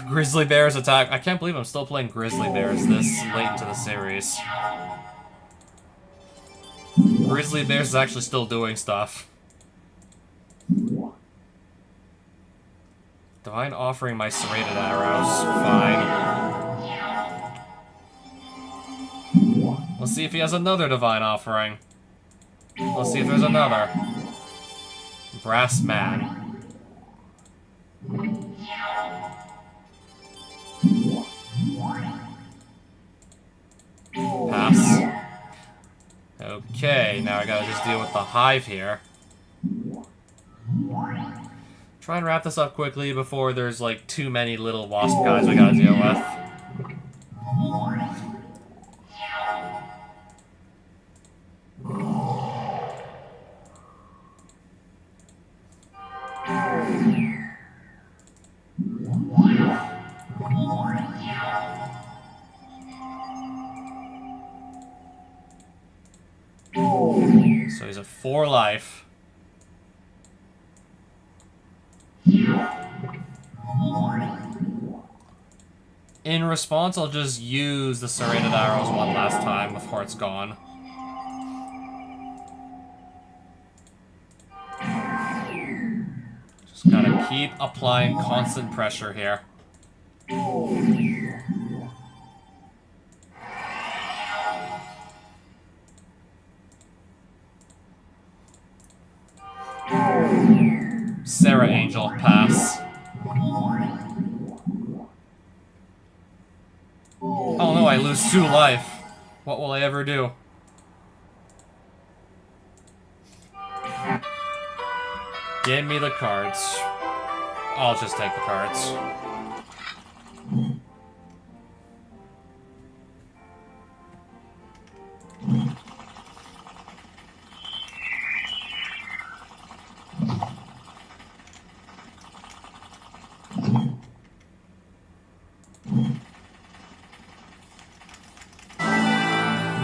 Grizzly Bears attack. I can't believe I'm still playing Grizzly Bears this late into the series. Grizzly Bears is actually still doing stuff. Divine Offering my Serrated Arrows. Fine. Let's see if he has another Divine Offering. Let's see if there's another. Brass Man. Pass. Okay, now I gotta just deal with the Hive here. Try and wrap this up quickly before there's like too many little wasp guys we gotta deal with. So he's at 4 life. In response, I'll just use the Serrated Arrows one last time before it's gone. Just gotta keep applying constant pressure here. Sarah Angel, pass. Oh no, I lose 2 life. What will I ever do? Give me the cards. I'll just take the cards.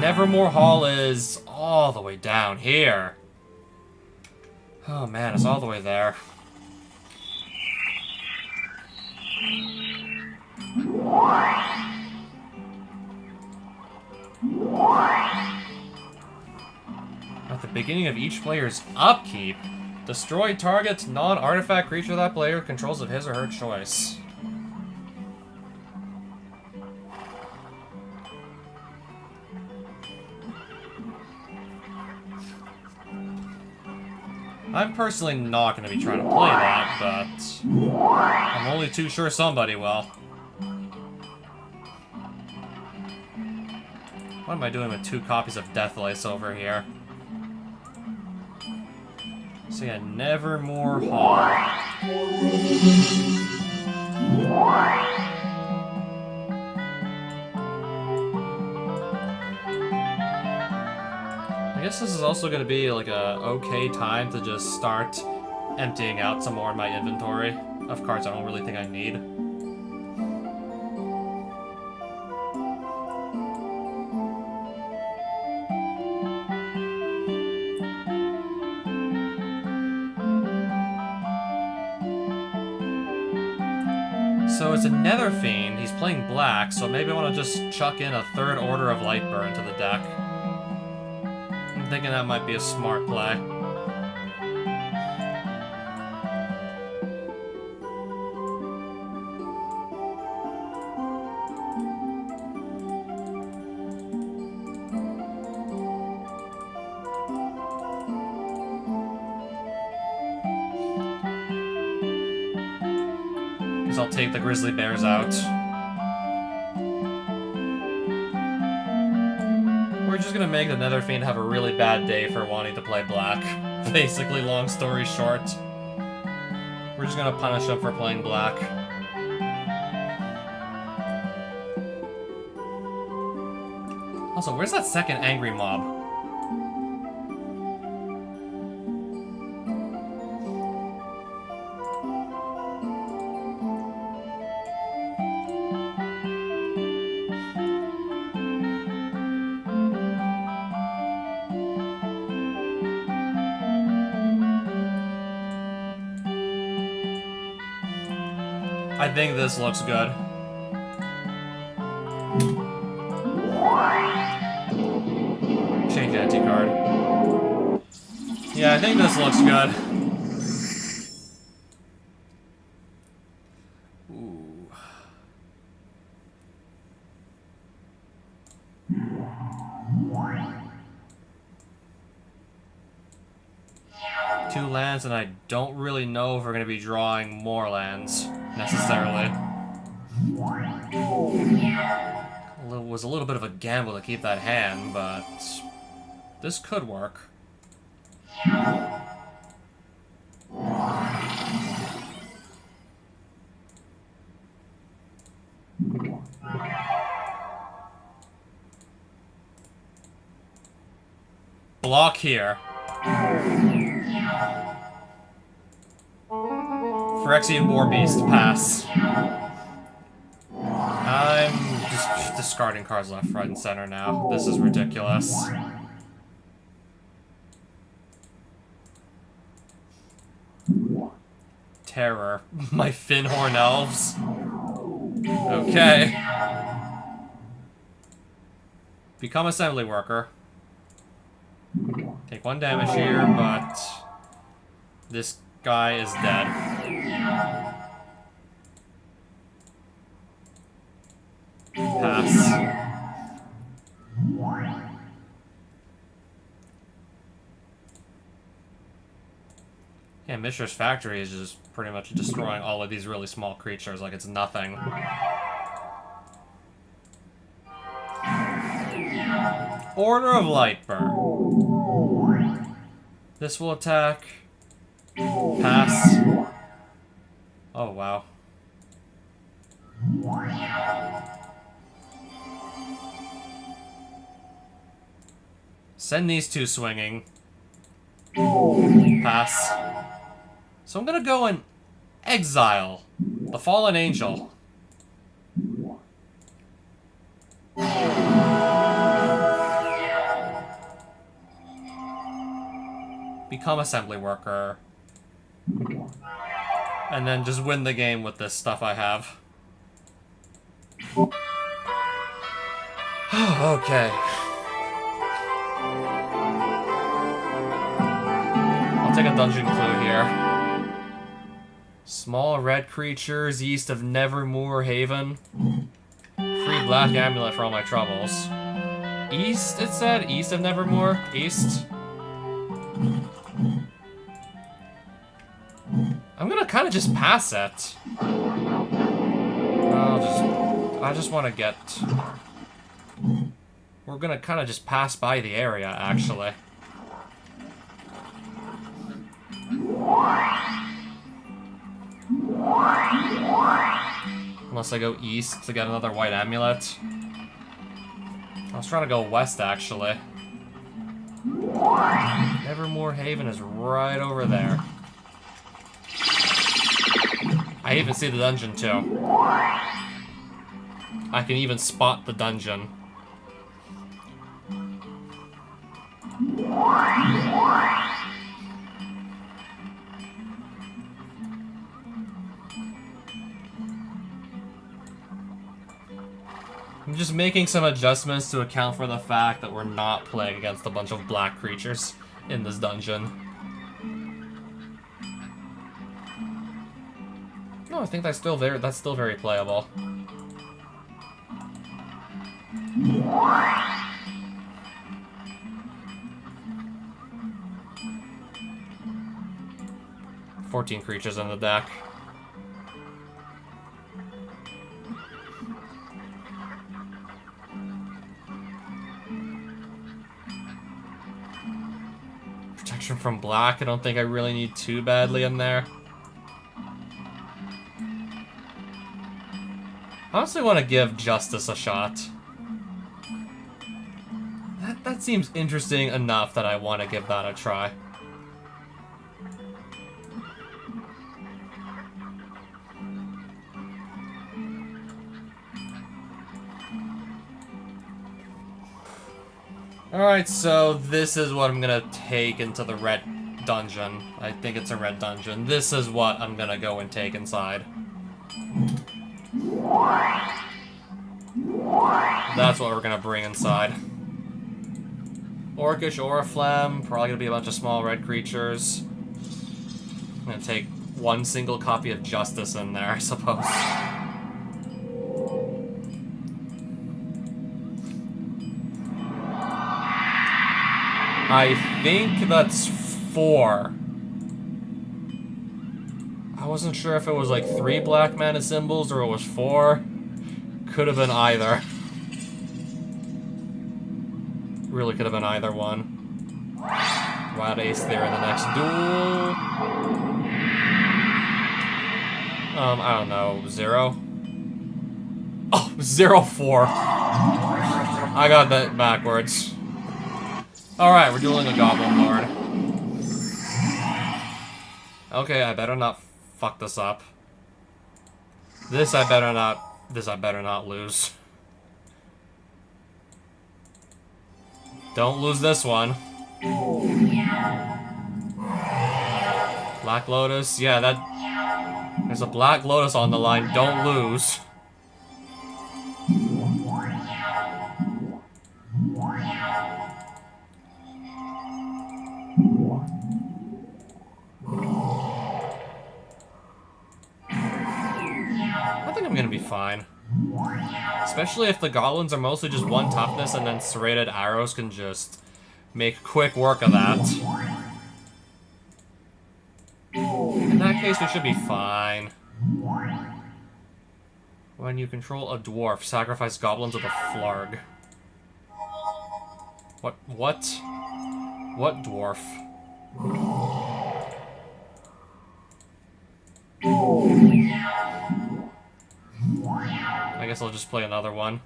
Nevermore Hall is all the way down here. Oh man, it's all the way there. At the beginning of each player's upkeep, destroy target non-artifact creature that player controls of his or her choice. I'm personally not going to be trying to play that, but I'm only too sure somebody will. What am I doing with 2 copies of Deathlace over here? So yeah, Nevermore Hall. I guess this is also going to be like a okay time to just start emptying out some more in my inventory of cards I don't really think I need. So it's a Nether Fiend, he's playing black, so maybe I want to just chuck in a 3rd Order of Lightburn to the deck. I'm thinking that might be a smart play. Because I'll take the Grizzly Bears out. We're just gonna make the Nether Fiend have a really bad day for wanting to play black. Basically, long story short. We're just gonna punish him for playing black. Also, where's that second angry mob? I think this looks good. Change anti-card. Yeah, I think this looks good. Ooh. Two lands, and I don't really know if we're going to be drawing more lands, necessarily. It was a little bit of a gamble to keep that hand, but this could work. Block here. Phyrexian Warbeast, pass. I'm just discarding cards left, right, and center now. This is ridiculous. Terror. My Finhorn Elves. Okay. Become Assembly Worker. Take 1 damage here, but this guy is dead. Pass. Yeah, Mishra's Factory is just pretty much destroying all of these really small creatures like it's nothing. Order of Lightburn. This will attack Pass. Oh, wow. Send these two swinging. Pass. So I'm gonna go and exile the fallen angel. Become assembly worker. And then just win the game with this stuff I have. Okay. I'll take a dungeon clue here. Small red creatures east of Nevermore Haven. Free black amulet for all my troubles. East, it said? East of Nevermore? East? I'm gonna kind of just pass it. I just want to get... We're gonna kind of just pass by the area, actually. Unless I go east to get another white amulet. I was trying to go west, actually. Nevermore Haven is right over there. I even see the dungeon, too. I can even spot the dungeon. I'm just making some adjustments to account for the fact that we're not playing against a bunch of black creatures in this dungeon. No, I think that's still very playable. "14 creatures on the deck. Protection from black, I don't think I really need too badly in there. I honestly want to give Justice a shot. That seems interesting enough that I want to give that a try. Alright, so this is what I'm gonna take into the red dungeon. I think it's a red dungeon. This is what I'm gonna go and take inside. That's what we're gonna bring inside. Orcish Oriflamme, probably gonna be a bunch of small red creatures. I'm gonna take one single copy of Justice in there, I suppose. I think that's 4. I wasn't sure if it was like 3 black mana symbols or it was 4. Could have been either. Really could have been either one. Wild Ace there in the next duel. I don't know, 0? Oh, 0-4. I got that backwards. Alright, we're dueling a Goblin Lord. Okay, I better not fuck this up. This I better not lose. Don't lose this one. Black Lotus, yeah, there's a Black Lotus on the line, don't lose. I think I'm gonna be fine. Especially if the goblins are mostly just 1 toughness and then serrated arrows can just make quick work of that. In that case, we should be fine. When you control a dwarf, sacrifice goblins with a flarg. What dwarf? I guess I'll just play another one.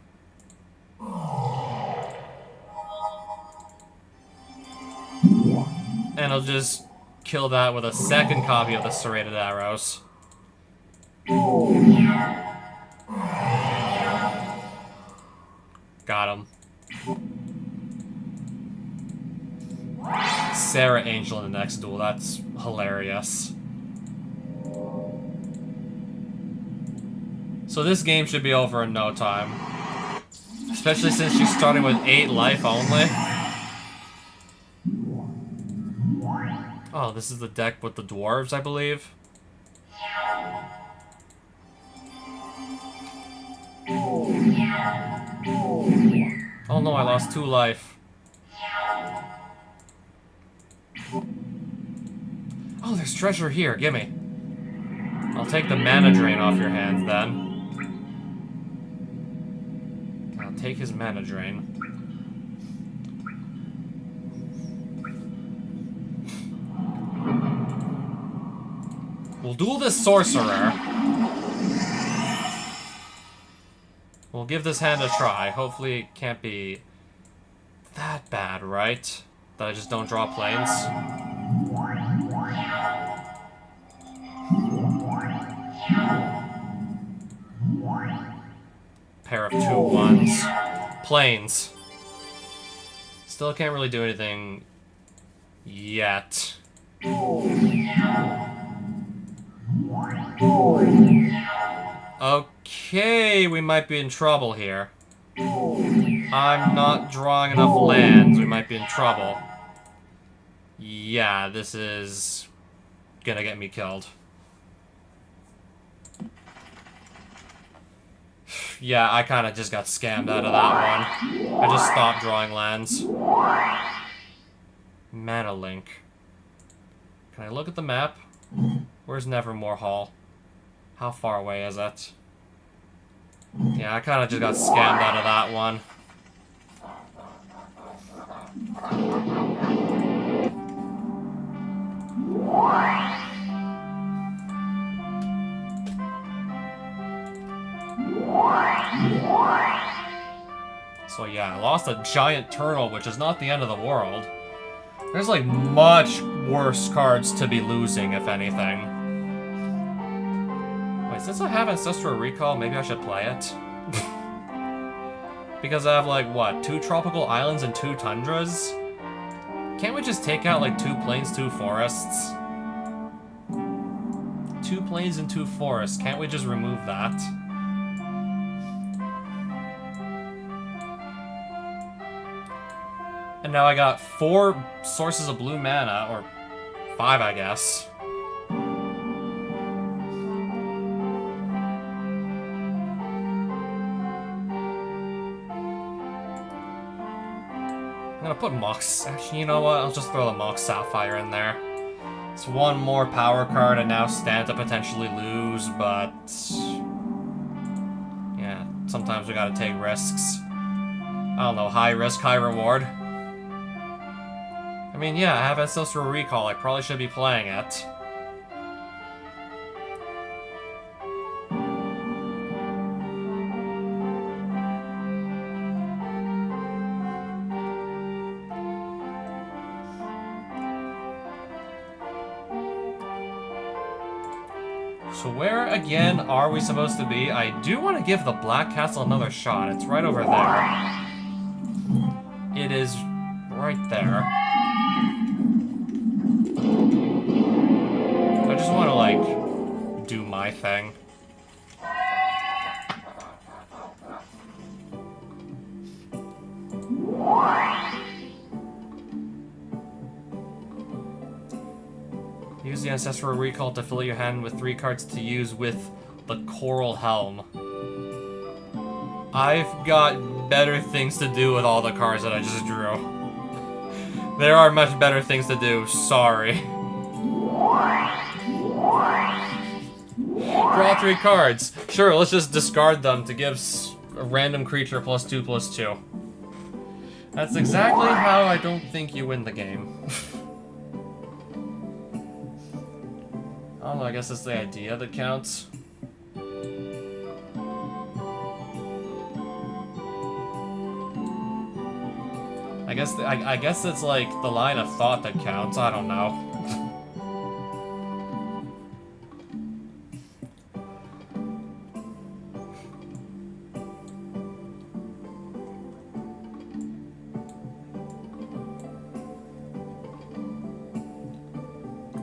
And I'll just kill that with a second copy of the serrated arrows. Got him. Sarah Angel in the next duel. That's hilarious. So this game should be over in no time. Especially since she's starting with 8 life only. Oh, this is the deck with the dwarves, I believe. Oh no, I lost 2 life. Oh, there's treasure here. Gimme. I'll take the mana drain off your hands then. I'll take his mana drain. We'll duel this sorcerer. We'll give this hand a try. Hopefully it can't be that bad, right? That I just don't draw planes. Pair of 2 1s. Planes. Still can't really do anything yet. Okay, we might be in trouble here. I'm not drawing enough lands. We might be in trouble. Yeah, this is gonna get me killed. Yeah, I kind of just got scammed out of that one. I just stopped drawing lands. Mana Link. Can I look at the map? Where's Nevermore Hall? How far away is it? Yeah, I kind of just got scammed out of that one. So yeah, I lost a giant turtle, which is not the end of the world. There's like much worse cards to be losing, if anything. Wait, since I have Ancestral Recall, maybe I should play it? Because I have like, what, 2 tropical islands and 2 tundras? Can't we just take out like 2 plains, 2 forests? 2 plains and 2 forests, can't we just remove that? And now I got 4 sources of blue mana, or 5, I guess. I'm gonna put Mox. Actually, you know what? I'll just throw the Mox Sapphire in there. It's 1 more power card and now stand to potentially lose, but yeah, sometimes we gotta take risks. I don't know, high risk, high reward. I mean, yeah, I have Ancestral Recall. I probably should be playing it. So where, again, are we supposed to be? I do want to give the Black Castle another shot. It's right over there. It is right there. I just want to, like, do my thing. Use the Ancestral Recall to fill your hand with 3 cards to use with the Coral Helm. I've got better things to do with all the cards that I just drew. There are much better things to do, sorry. Draw 3 cards. Sure, let's just discard them to give a random creature +2/+2. That's exactly how I don't think you win the game. I don't know, I guess it's the idea that counts. I guess it's like the line of thought that counts. I don't know.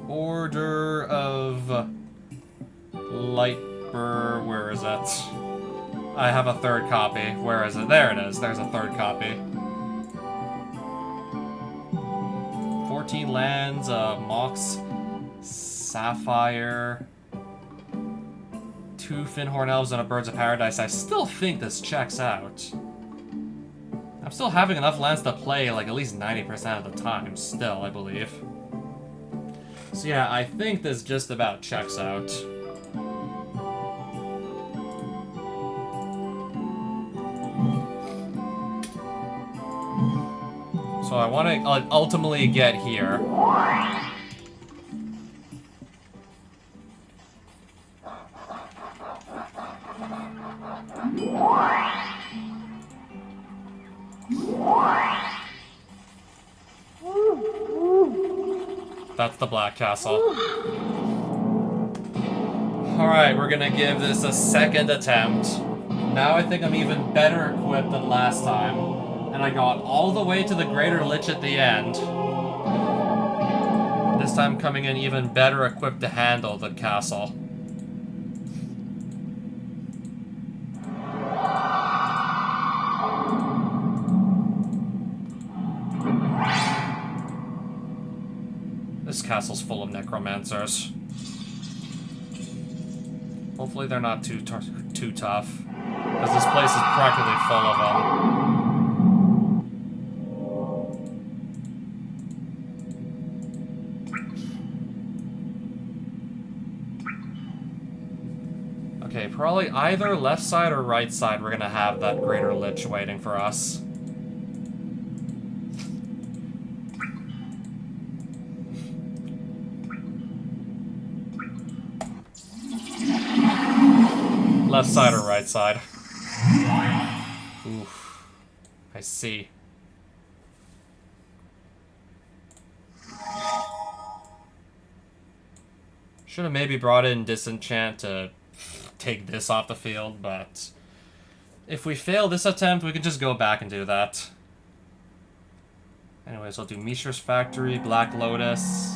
Order of Lightbur. Where is it? I have a third copy. Where is it? There it is. There's a third copy. 14 lands, Mox, Sapphire, 2 Finhorn Elves, and a Birds of Paradise. I still think this checks out. I'm still having enough lands to play like at least 90% of the time, still, I believe. So yeah, I think this just about checks out. So I want to ultimately get here. That's the Black Castle. Alright, we're gonna give this a second attempt. Now I think I'm even better equipped than last time. And I got all the way to the Greater Lich at the end. This time coming in even better equipped to handle the castle. This castle's full of necromancers. Hopefully they're not too tough, because this place is practically full of them. Okay, probably either left side or right side we're gonna have that Greater Lich waiting for us. Left side or right side? Oof. I see. Should have maybe brought in Disenchant to take this off the field, but if we fail this attempt, we can just go back and do that. Anyways, I'll do Mishra's Factory, Black Lotus.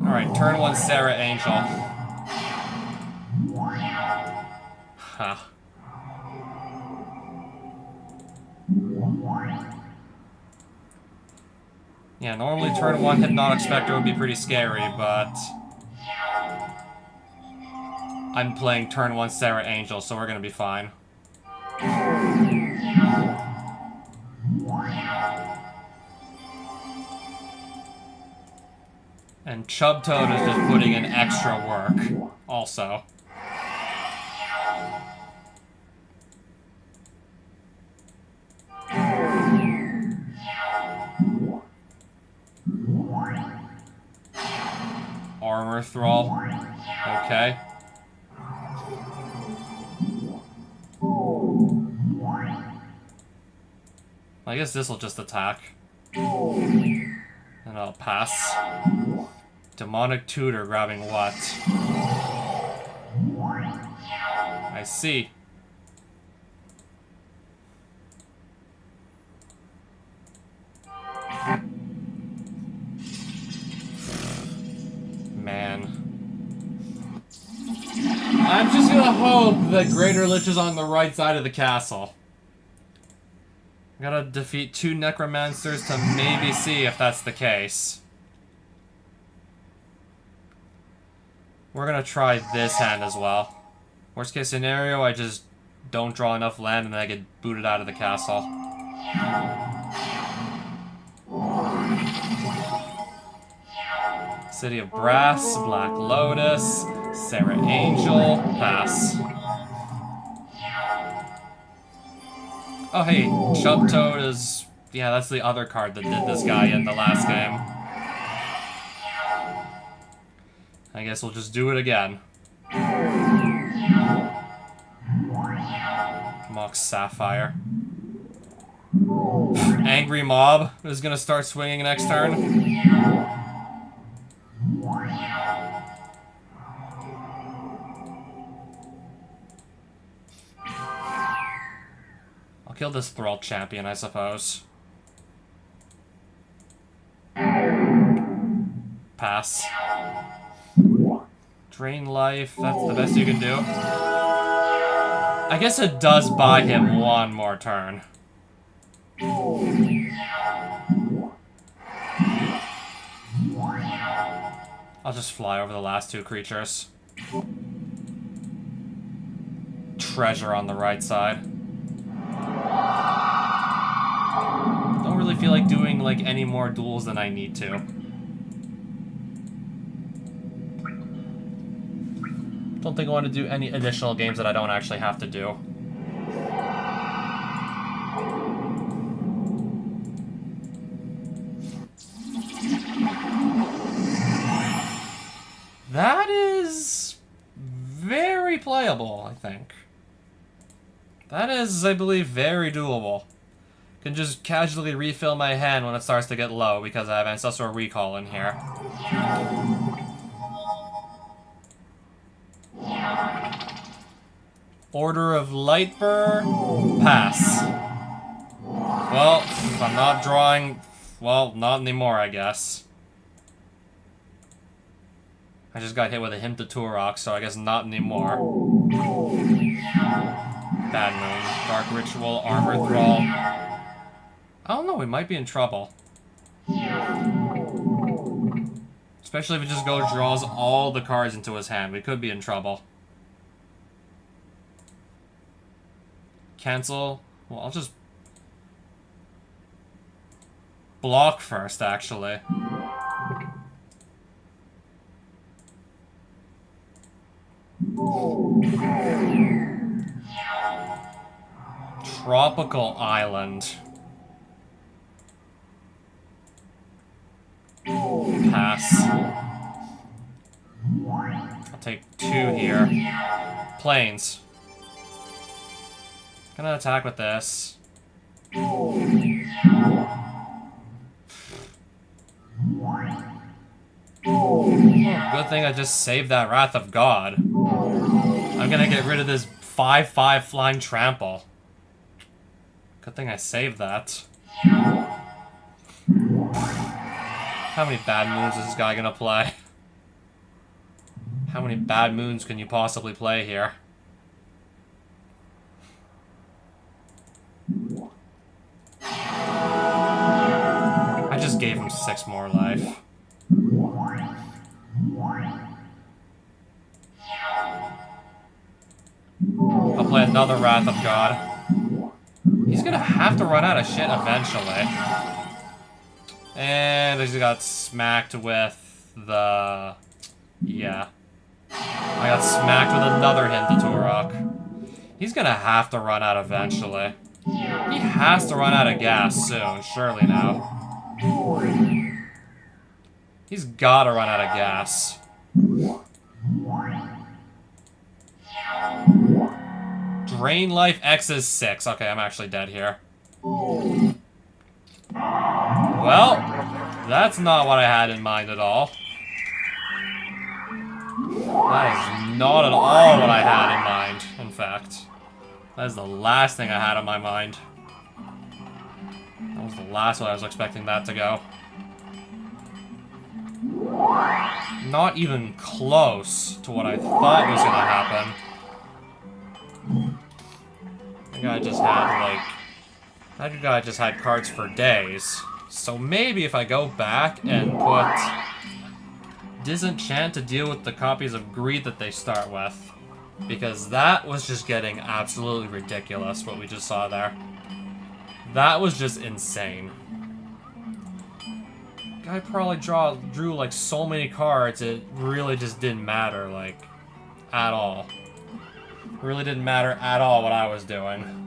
Alright, turn 1 Sarah Angel. Ha. Yeah, normally turn 1 Hypnotic Spectre would be pretty scary, but I'm playing turn 1 Sarah Angel, so we're gonna be fine. And Chub Toad is just putting in extra work, also. Armor Thrall. Okay. I guess this will just attack. And I'll pass. Demonic Tutor grabbing what? I see. Man. I'm just gonna hope that Greater Lich is on the right side of the castle. Gotta defeat 2 Necromancers to maybe see if that's the case. We're gonna try this hand as well. Worst case scenario, I just don't draw enough land and then I get booted out of the castle. City of Brass, Black Lotus, Sarah Angel, pass. Oh hey, Chub Toad is... yeah, that's the other card that did this guy in the last game. I guess we'll just do it again. Mox Sapphire. Angry mob is gonna start swinging next turn. I'll kill this Thrall champion, I suppose. Pass. Drain life, that's the best you can do. I guess it does buy him one more turn. I'll just fly over the last two creatures. Treasure on the right side. Don't really feel like doing like any more duels than I need to. Don't think I want to do any additional games that I don't actually have to do. That is very playable, I think. That is, I believe, very doable. Can just casually refill my hand when it starts to get low because I have Ancestral Recall in here. Order of Lightburr, pass. Well, I'm not drawing... Well, not anymore, I guess. I just got hit with a Hymn to Turok, so I guess not anymore. Bad Moon, Dark Ritual, Armor Thrall. I don't know, we might be in trouble. Especially if it just goes draws all the cards into his hand. We could be in trouble. Cancel. Well, I'll just block first, actually. Tropical Island. Pass. I'll take 2 here. Plains. Gonna attack with this. Good thing I just saved that Wrath of God. I'm gonna get rid of this 5/5 Flying Trample. Good thing I saved that. How many bad moons is this guy gonna play? How many bad moons can you possibly play here? I just gave him 6 more life. I'll play another Wrath of God. He's gonna have to run out of shit eventually. And I just got smacked with the... Yeah. I got smacked with another Hymn to Turok. He's gonna have to run out eventually. He has to run out of gas soon, surely now. He's gotta run out of gas. Drain life X is 6. Okay, I'm actually dead here. Well, that's not what I had in mind at all. That is not at all what I had in mind, in fact. That is the last thing I had in my mind. That was the last one I was expecting that to go. Not even close to what I thought was gonna happen. That guy just had, like... That guy just had cards for days. So maybe if I go back and put Disenchant to deal with the copies of Greed that they start with. Because that was just getting absolutely ridiculous, what we just saw there. That was just insane. Guy probably drew like so many cards, it really just didn't matter, like, at all. It really didn't matter at all what I was doing.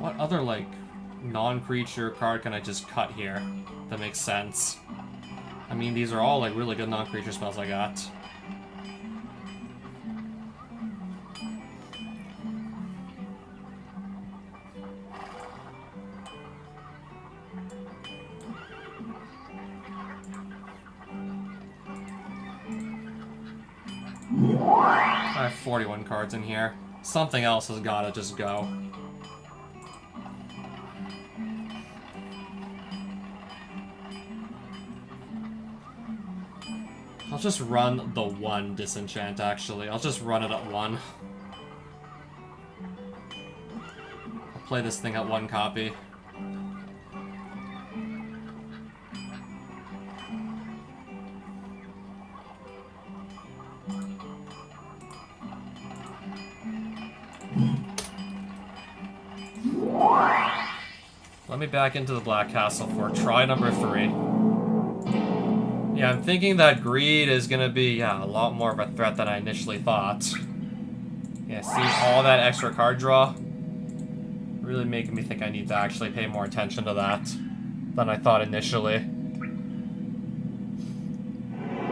What other, like, non-creature card can I just cut here that makes sense? I mean, these are all, like, really good non-creature spells I got. I have 41 cards in here. Something else has gotta just go. I'll just run the one disenchant, actually. I'll just run it at 1. I'll play this thing at 1 copy. Let me back into the Black Castle for try number 3. Yeah, I'm thinking that greed is gonna be, a lot more of a threat than I initially thought. Yeah, see all that extra card draw? Really making me think I need to actually pay more attention to that than I thought initially.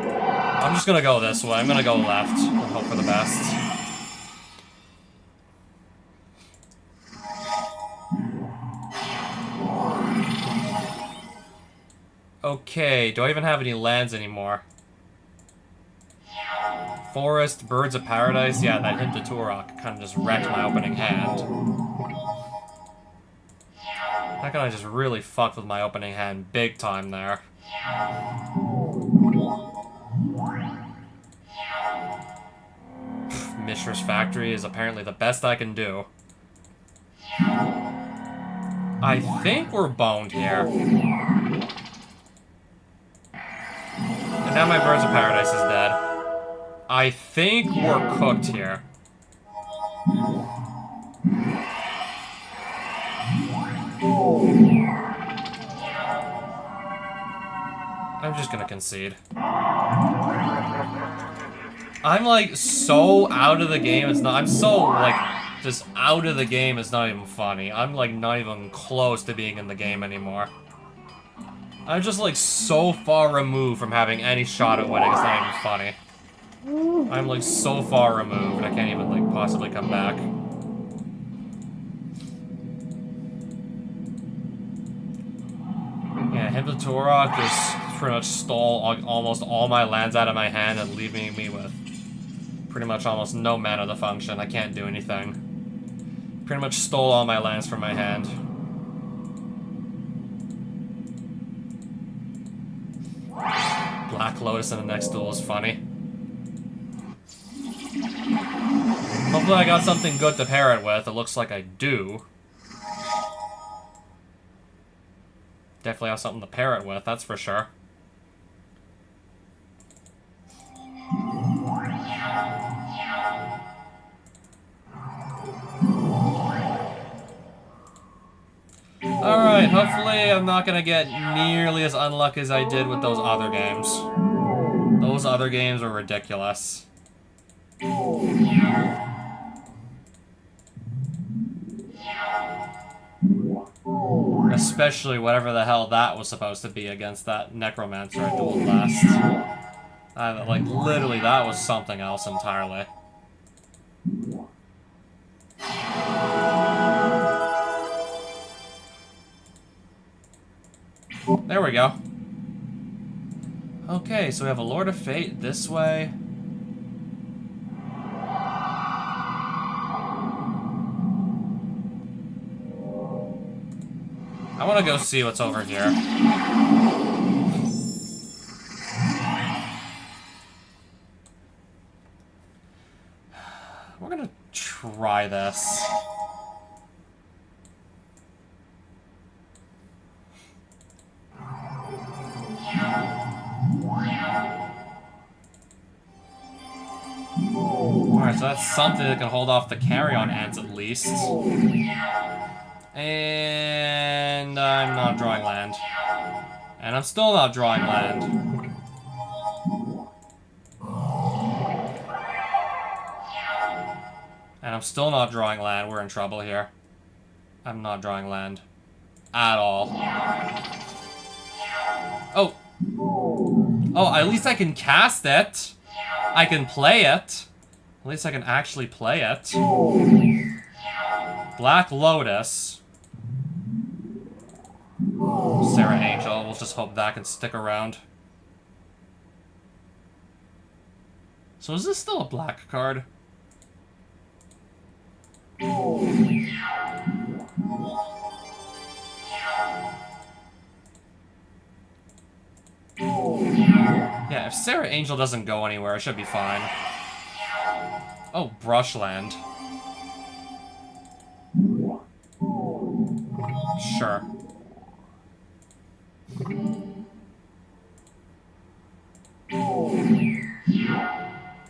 I'm just gonna go this way. I'm gonna go left and hope for the best. Okay, do I even have any lands anymore? Forest, Birds of Paradise? Yeah, that hint to Turok kind of just wrecked my opening hand. That guy just really fucked with my opening hand big time there. Mishra's Factory is apparently the best I can do. I think we're boned here. And now my Birds of Paradise is dead. I think we're cooked here. I'm just gonna concede. I'm like so out of the game, it's not, I'm so like just out of the game, it's not even funny. I'm like not even close to being in the game anymore. I'm just like so far removed from having any shot at winning, it's not even funny. I'm like so far removed, I can't even like possibly come back. Yeah, Hymn to Turok just pretty much stole almost all my lands out of my hand and leaving me with pretty much almost no mana to function. I can't do anything. Pretty much stole all my lands from my hand. Black Lotus in the next duel is funny. Hopefully I got something good to pair it with. It looks like I do. Definitely have something to pair it with, that's for sure. Alright, hopefully I'm not gonna get nearly as unlucky as I did with those other games. Those other games were ridiculous. Especially whatever the hell that was supposed to be against that Necromancer I dueled last. Like, literally, that was something else entirely. There we go. Okay, so we have a Lord of Fate this way. I want to go see what's over here. We're gonna try this. Alright, so that's something that can hold off the carry-on ants at least. And I'm not drawing land. And I'm still not drawing land. And I'm still not drawing land. We're in trouble here. I'm not drawing land. At all. Oh. Oh, at least I can cast it. I can play it. At least I can actually play it. Black Lotus. Sarah Angel. We'll just hope that can stick around. So is this still a black card? Yeah, if Sarah Angel doesn't go anywhere, it should be fine. Oh, Brushland. Sure.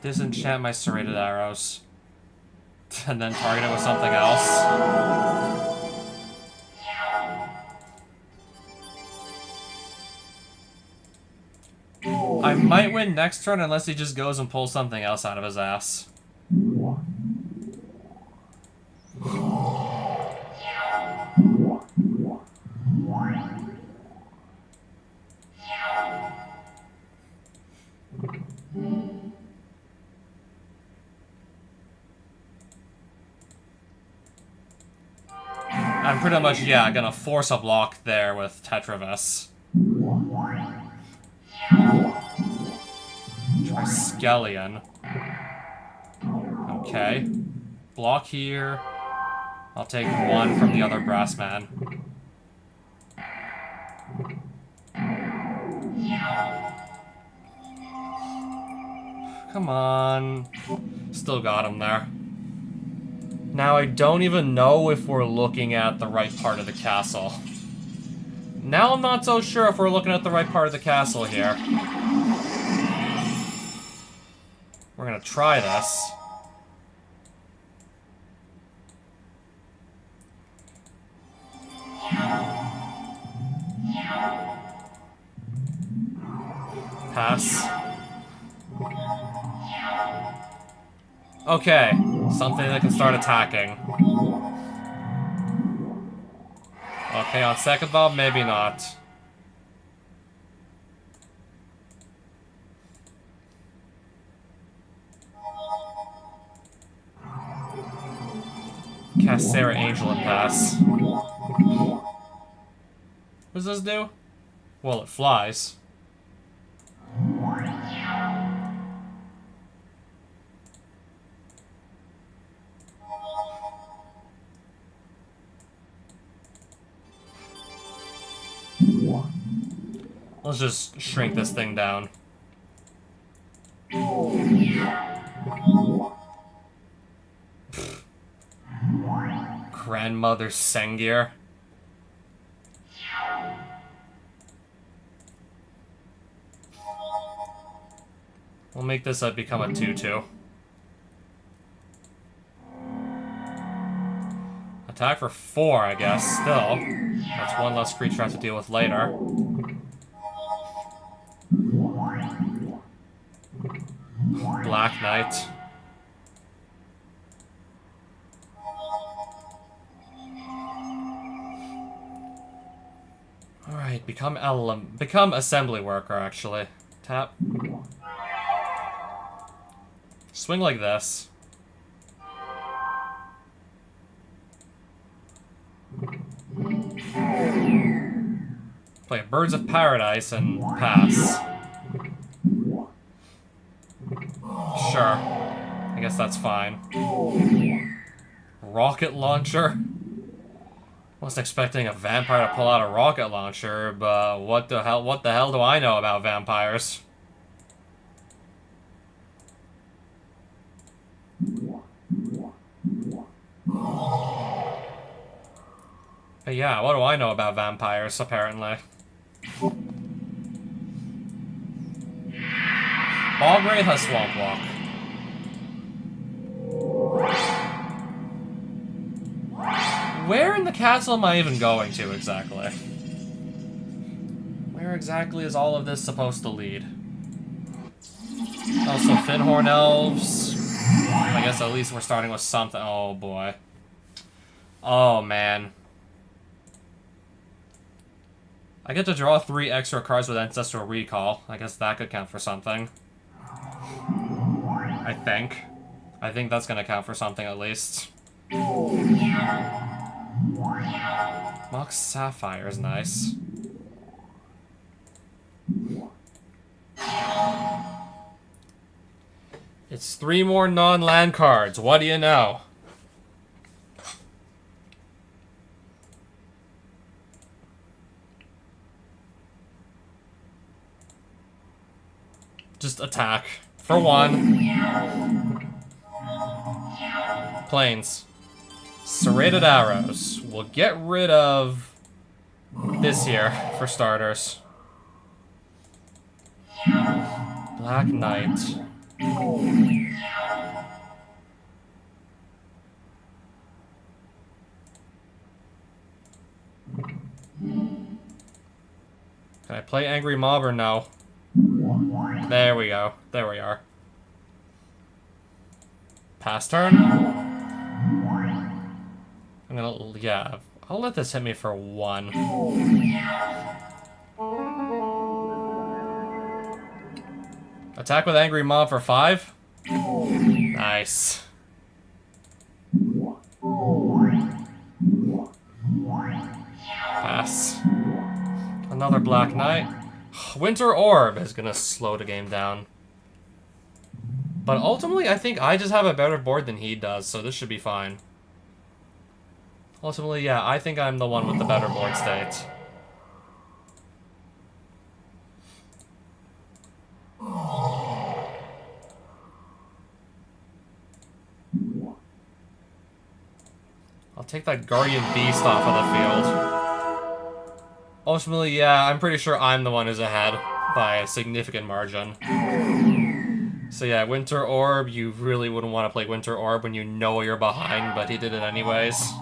Disenchant my serrated arrows. And then target it with something else. I might win next turn unless he just goes and pulls something else out of his ass. I'm pretty much, yeah, gonna force a block there with Tetravis. Triskelion. Okay. Block here. I'll take one from the other brass man. Come on. Still got him there. Now I don't even know if we're looking at the right part of the castle. Now I'm not so sure if we're looking at the right part of the castle here. We're gonna try this. Pass. Okay, something that can start attacking. Okay, on second thought, maybe not. Cast Sarah Angel and pass. What does this do? Well, it flies. Let's just shrink this thing down. Grandmother Sengir. We'll make this become a 2-2. Attack for 4, I guess, still. That's one less creature I have to deal with later. Black Knight. Alright, become assembly worker, actually. Tap. Swing like this. Play Birds of Paradise and pass. Sure. I guess that's fine. Rocket launcher? Wasn't expecting a vampire to pull out a rocket launcher, but what the hell do I know about vampires? But yeah, what do I know about vampires, apparently? Balgrave has Swamp Walk. Where in the castle am I even going to, exactly? Where exactly is all of this supposed to lead? Also, Finhorn Elves. I guess at least we're starting with something. Oh, boy. Oh, man. I get to draw 3 extra cards with Ancestral Recall. I guess that could count for something. I think. I think that's gonna count for something at least. Mox Sapphire is nice. It's 3 more non-land cards. What do you know? Just attack. For 1. Planes. Serrated Arrows. We'll get rid of this here, for starters. Black Knight. Can I play Angry Mob or no? There we go. There we are. Pass turn? I'm gonna... yeah. I'll let this hit me for 1. Attack with Angry Mob for 5? Nice. Pass. Another Black Knight. Winter Orb is gonna slow the game down. But ultimately, I think I just have a better board than he does, so this should be fine. Ultimately, yeah, I think I'm the one with the better board state. I'll take that Guardian Beast off of the field. Ultimately, yeah, I'm pretty sure I'm the one who's ahead by a significant margin. So yeah, Winter Orb, you really wouldn't want to play Winter Orb when you know you're behind, but he did it anyways.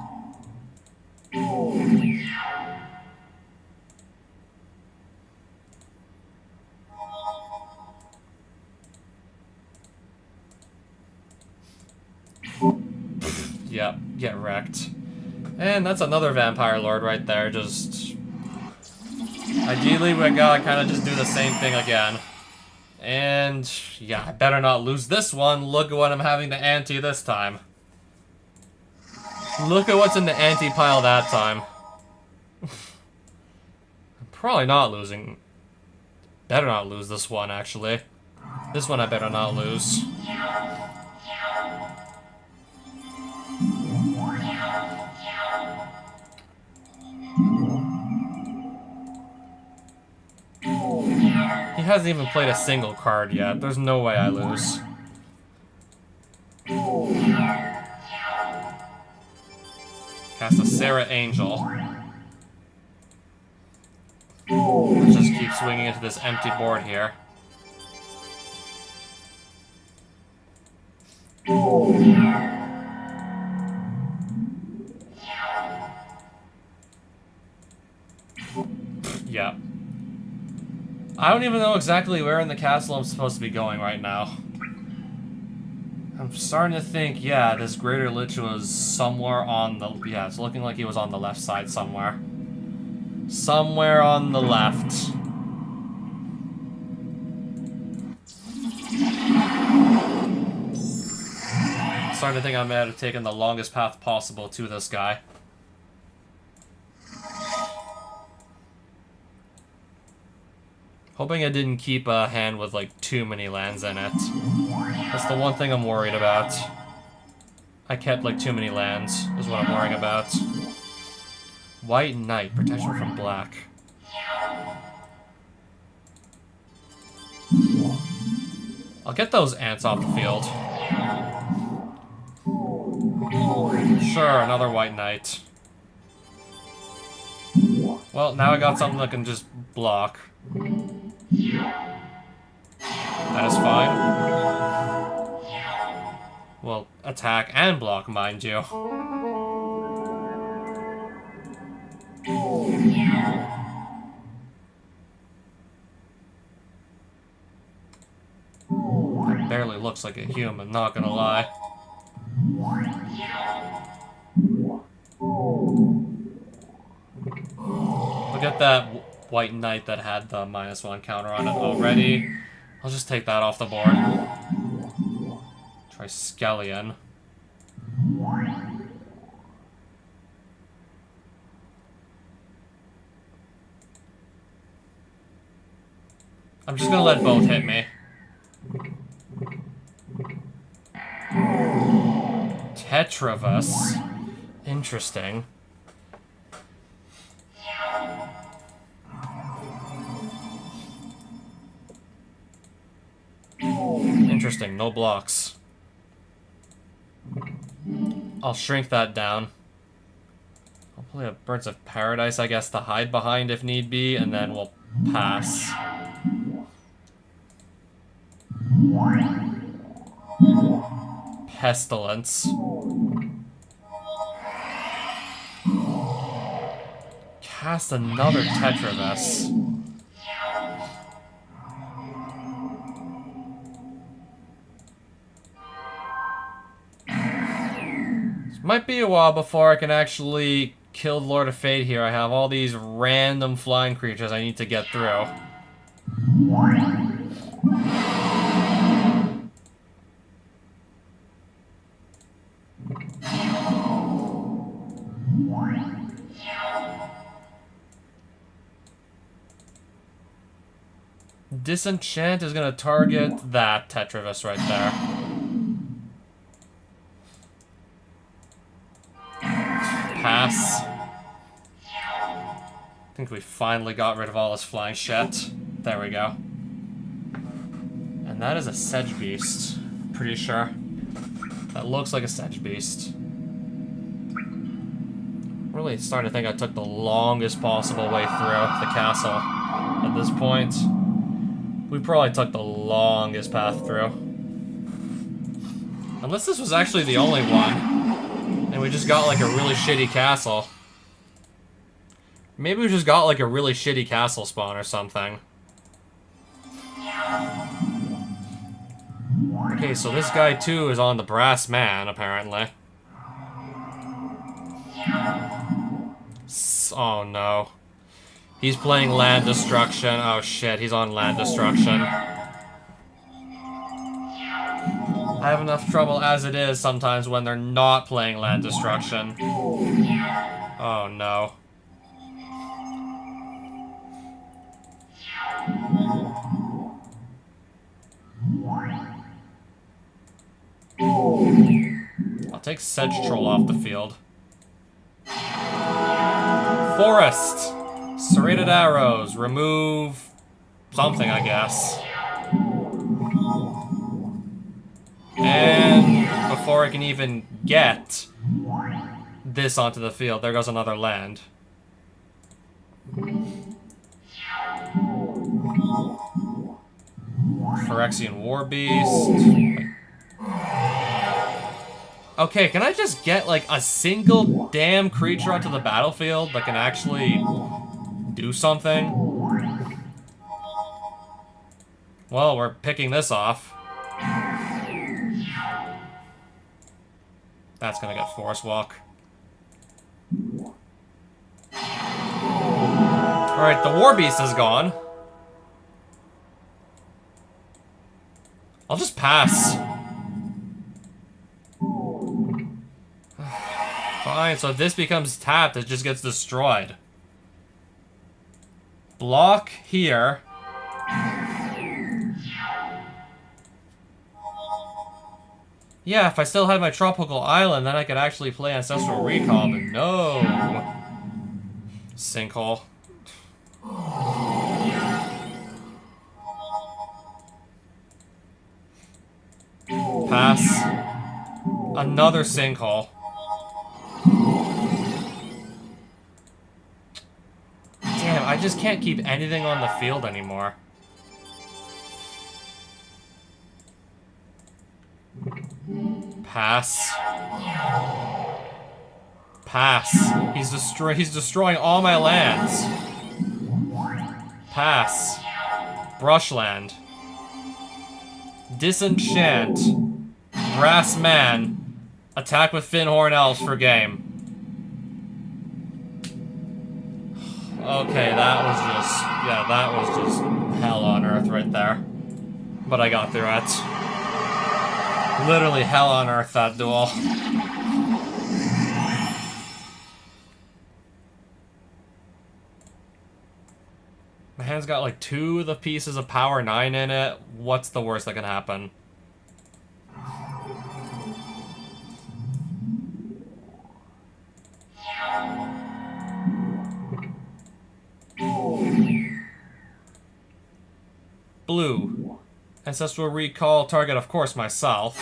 Yep, get wrecked. And that's another Vampire Lord right there, just... ideally, we gotta kind of just do the same thing again. And, yeah, I better not lose this one. Look at what I'm having to ante this time. Look at what's in the ante pile that time. I'm probably not losing. Better not lose this one, actually. This one I better not lose. He hasn't even played a single card yet. There's no way I lose. Cast a Sarah Angel. Let's just keep swinging into this empty board here. Yeah. I don't even know exactly where in the castle I'm supposed to be going right now. I'm starting to think, yeah, this Greater Lich was somewhere on the... yeah, it's looking like he was on the left side somewhere. Somewhere on the left. I'm starting to think I may have taken the longest path possible to this guy. Hoping I didn't keep a hand with, like, too many lands in it. That's the one thing I'm worried about. I kept, like, too many lands, is what I'm worrying about. White Knight, protection from black. I'll get those ants off the field. Sure, another White Knight. Well, now I got something that can just block. That is fine. Well, attack and block, mind you. That barely looks like a human, not gonna lie. Look at that white knight that had the -1 counter on it already. I'll just take that off the board. Triskelion. I'm just gonna let both hit me. Tetravus. Interesting. Interesting, no blocks. I'll shrink that down. I'll play a Birds of Paradise, I guess, to hide behind if need be, and then we'll pass. Pestilence. Cast another Tetravus. Might be a while before I can actually kill Lord of Fate here. I have all these random flying creatures I need to get through. Disenchant is going to target that Tetravus right there. Pass. I think we finally got rid of all this flying shit. There we go. And that is a Sedge Beast. Pretty sure. That looks like a Sedge Beast. Really starting to think I took the longest possible way through the castle at this point. We probably took the longest path through. Unless this was actually the only one. And we just got like a really shitty castle. Maybe we just got like a really shitty castle spawn or something. Okay, so this guy too is on the Brass Man, apparently. Oh no. He's playing Land Destruction. Oh shit, he's on Land Destruction. I have enough trouble as it is sometimes when they're not playing Land Destruction. Oh no. I'll take Sedge Troll off the field. Forest! Serrated Arrows. Remove something, I guess. And before I can even get this onto the field, there goes another land. Phyrexian Warbeast. Okay, can I just get like a single damn creature onto the battlefield that can actually do something? Well, we're picking this off. That's gonna get Forest Walk. Alright, the Warbeast is gone. I'll just pass. Fine, so if this becomes tapped, it just gets destroyed. Block here. Yeah, if I still had my Tropical Island, then I could actually play Ancestral Recall, but no. Sinkhole. Pass. Another Sinkhole. Damn, I just can't keep anything on the field anymore. Pass. Pass. He's destroying all my lands. Pass. Brushland. Disenchant. Brass Man. Attack with Finhorn Elves for game. Okay, that was just... Yeah, that was just hell on earth right there. But I got through it. Literally hell on earth, that duel. My hand's got like 2 of the pieces of power 9 in it. What's the worst that can happen? Blue. Ancestral recall target, of course, myself.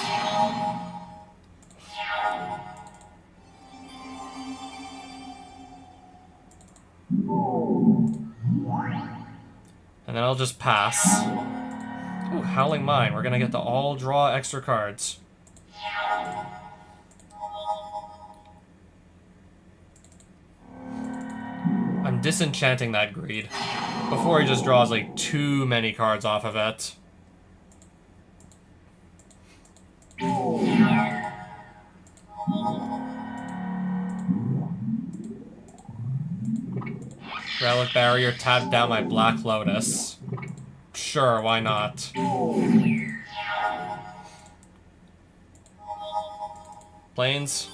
And then I'll just pass. Ooh, Howling Mine. We're gonna get to all draw extra cards. I'm disenchanting that greed before he just draws like too many cards off of it. Relic Barrier tapped down my Black Lotus. Sure, why not? Plains.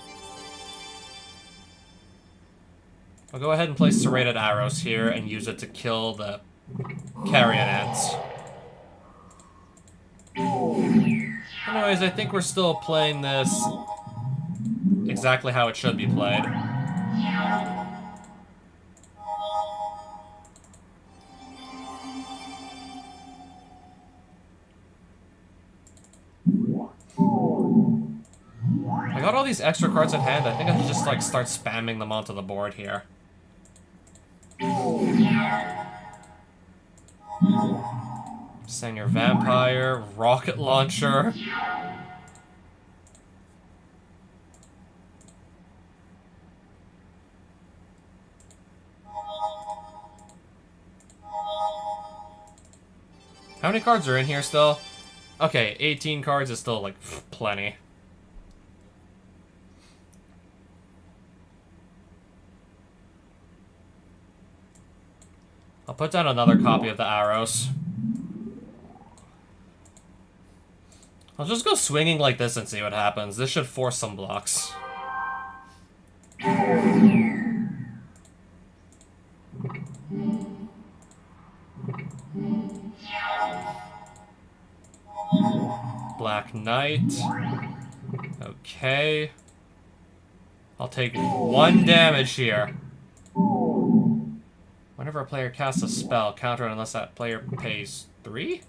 I'll go ahead and place Serrated Arrows here and use it to kill the Carrion Ants. Anyways, I think we're still playing this exactly how it should be played. I got all these extra cards in hand. I think I should just like start spamming them onto the board here. Senior Vampire, Rocket Launcher. How many cards are in here still? Okay, 18 cards is still like plenty. I'll put down another copy of the arrows. I'll just go swinging like this and see what happens. This should force some blocks. Black Knight. Okay. I'll take 1 damage here. Whenever a player casts a spell, counter it unless that player pays 3?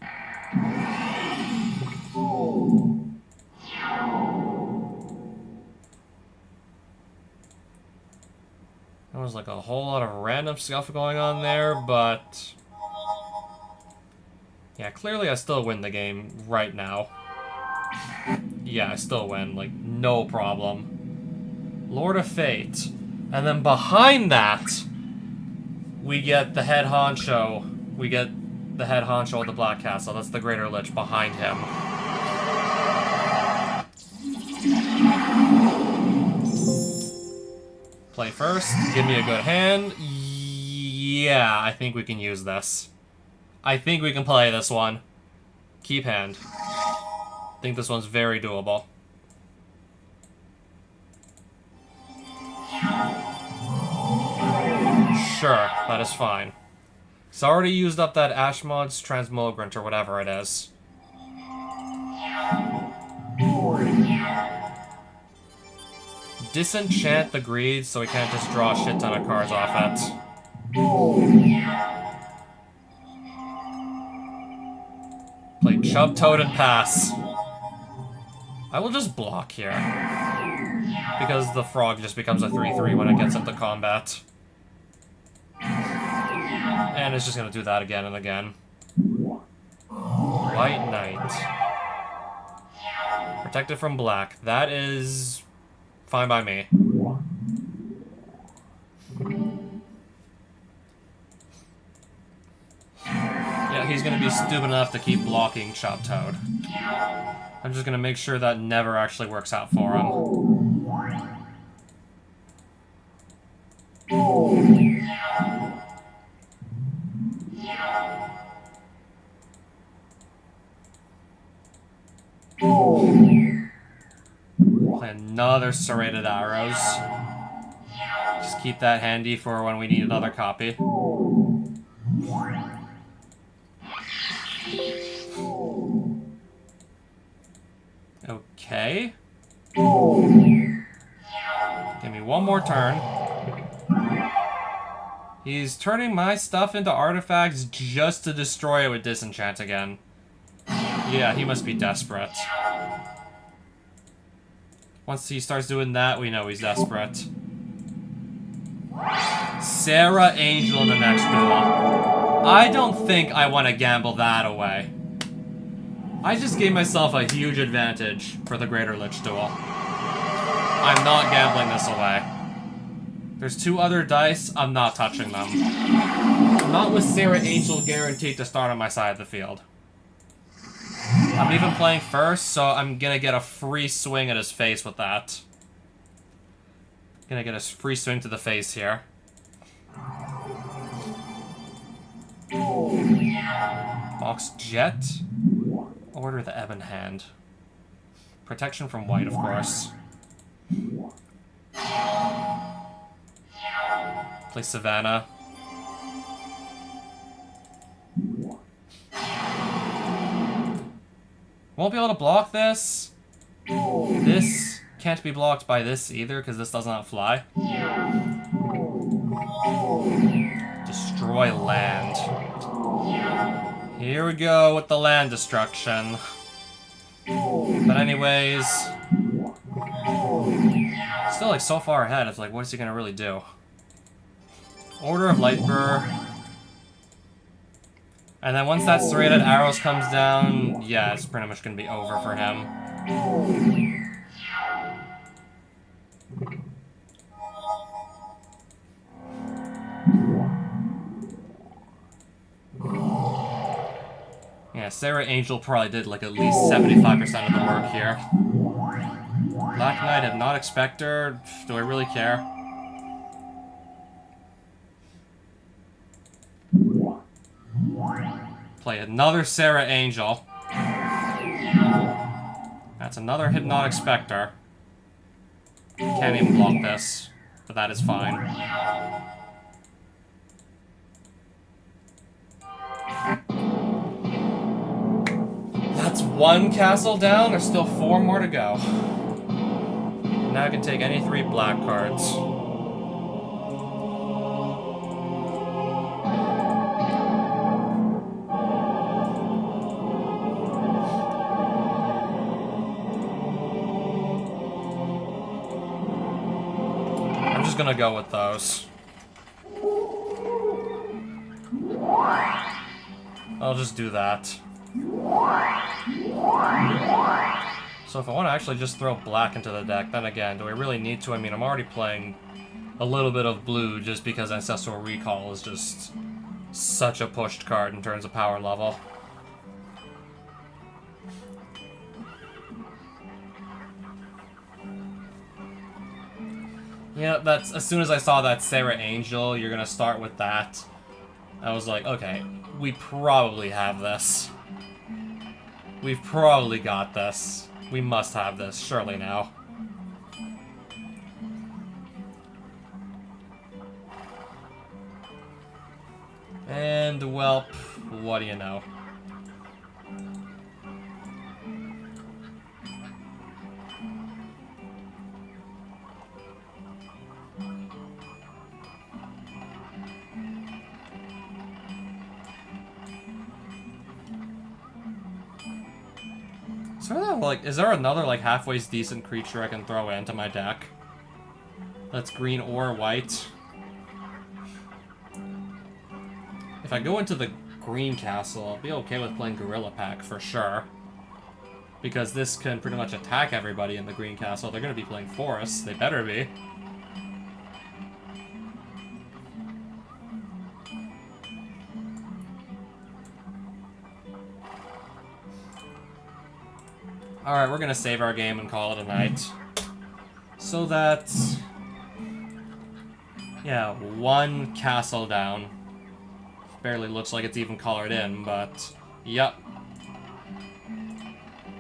There was like a whole lot of random stuff going on there, but... yeah, clearly I still win the game right now. Yeah, I still win, like, no problem. Lord of Fate. And then behind that, we get the head honcho. We get the head honcho of the Black Castle. That's the Greater Lich behind him. Play first. Give me a good hand. Yeah, I think we can use this. I think we can play this one. Keep hand. I think this one's very doable. Sure, that is fine. It's already used up that Ashmod's Transmogrant or whatever it is. Disenchant the Greed so we can't just draw a shit ton of cards off it. Play Chub Toad and pass. I will just block here. Because the frog just becomes a 3/3 when it gets into combat. And it's just gonna do that again and again. White Knight. Protected from black. That is fine by me. Yeah, he's gonna be stupid enough to keep blocking Chop Toad. I'm just gonna make sure that never actually works out for him. Play another serrated arrows. Just keep that handy for when we need another copy. Okay. Give me one more turn. He's turning my stuff into artifacts just to destroy it with disenchant again. Yeah, he must be desperate. Once he starts doing that, we know he's desperate. Sarah Angel in the next duel. I don't think I want to gamble that away. I just gave myself a huge advantage for the Greater Lich duel. I'm not gambling this away. There's 2 other dice, I'm not touching them. Not with Sarah Angel guaranteed to start on my side of the field. I'm even playing first, so I'm gonna get a free swing at his face with that. Gonna get a free swing to the face here. Box Jet. Order the Ebon Hand. Protection from white, of course. Play Savannah. Won't be able to block this. This can't be blocked by this either, because this does not fly. Destroy land. Here we go with the land destruction. But anyways... Still, like, so far ahead, it's like, what is he gonna really do? Order of Lightbur. And then once that serrated arrows comes down, yeah, it's pretty much gonna be over for him. Yeah, Sarah Angel probably did like at least 75% of the work here. Black Knight, Hypnotic Spectre, do I really care? Play another Sarah Angel. That's another Hypnotic Spectre. Can't even block this, but that is fine. That's 1 castle down, there's still 4 more to go. Now I can take any 3 black cards. I'm just gonna go with those. I'll just do that. So if I want to actually just throw black into the deck, then again, do I really need to? I mean, I'm already playing a little bit of blue just because Ancestral Recall is just such a pushed card in terms of power level. Yeah, that's, as soon as I saw that Sarah Angel, you're gonna start with that. I was like, okay, we probably have this. We've probably got this. We must have this, surely now. And, well, what do you know? Is there another, like, halfway decent creature I can throw into my deck? That's green or white. If I go into the green castle, I'll be okay with playing Gorilla Pack for sure. Because this can pretty much attack everybody in the green castle. They're going to be playing forests. They better be. Alright, we're gonna save our game and call it a night. So that... yeah, 1 castle down. Barely looks like it's even colored in, but... yep.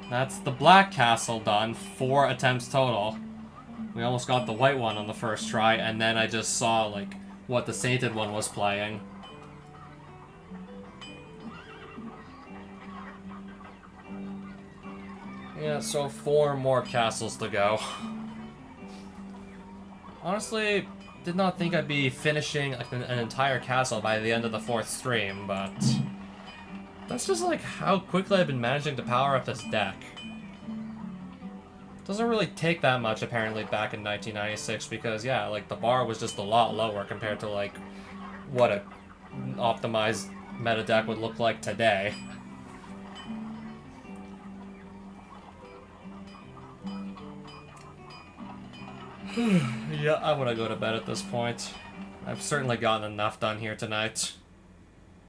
That's the black castle done. 4 attempts total. We almost got the white one on the first try, and then I just saw, like, what the sainted one was playing. Yeah, so 4 more castles to go. Honestly, did not think I'd be finishing like, an entire castle by the end of the 4th stream, but that's just like how quickly I've been managing to power up this deck. Doesn't really take that much apparently back in 1996 because yeah, like the bar was just a lot lower compared to like what a optimized meta deck would look like today. Yeah, I want to go to bed at this point. I've certainly gotten enough done here tonight.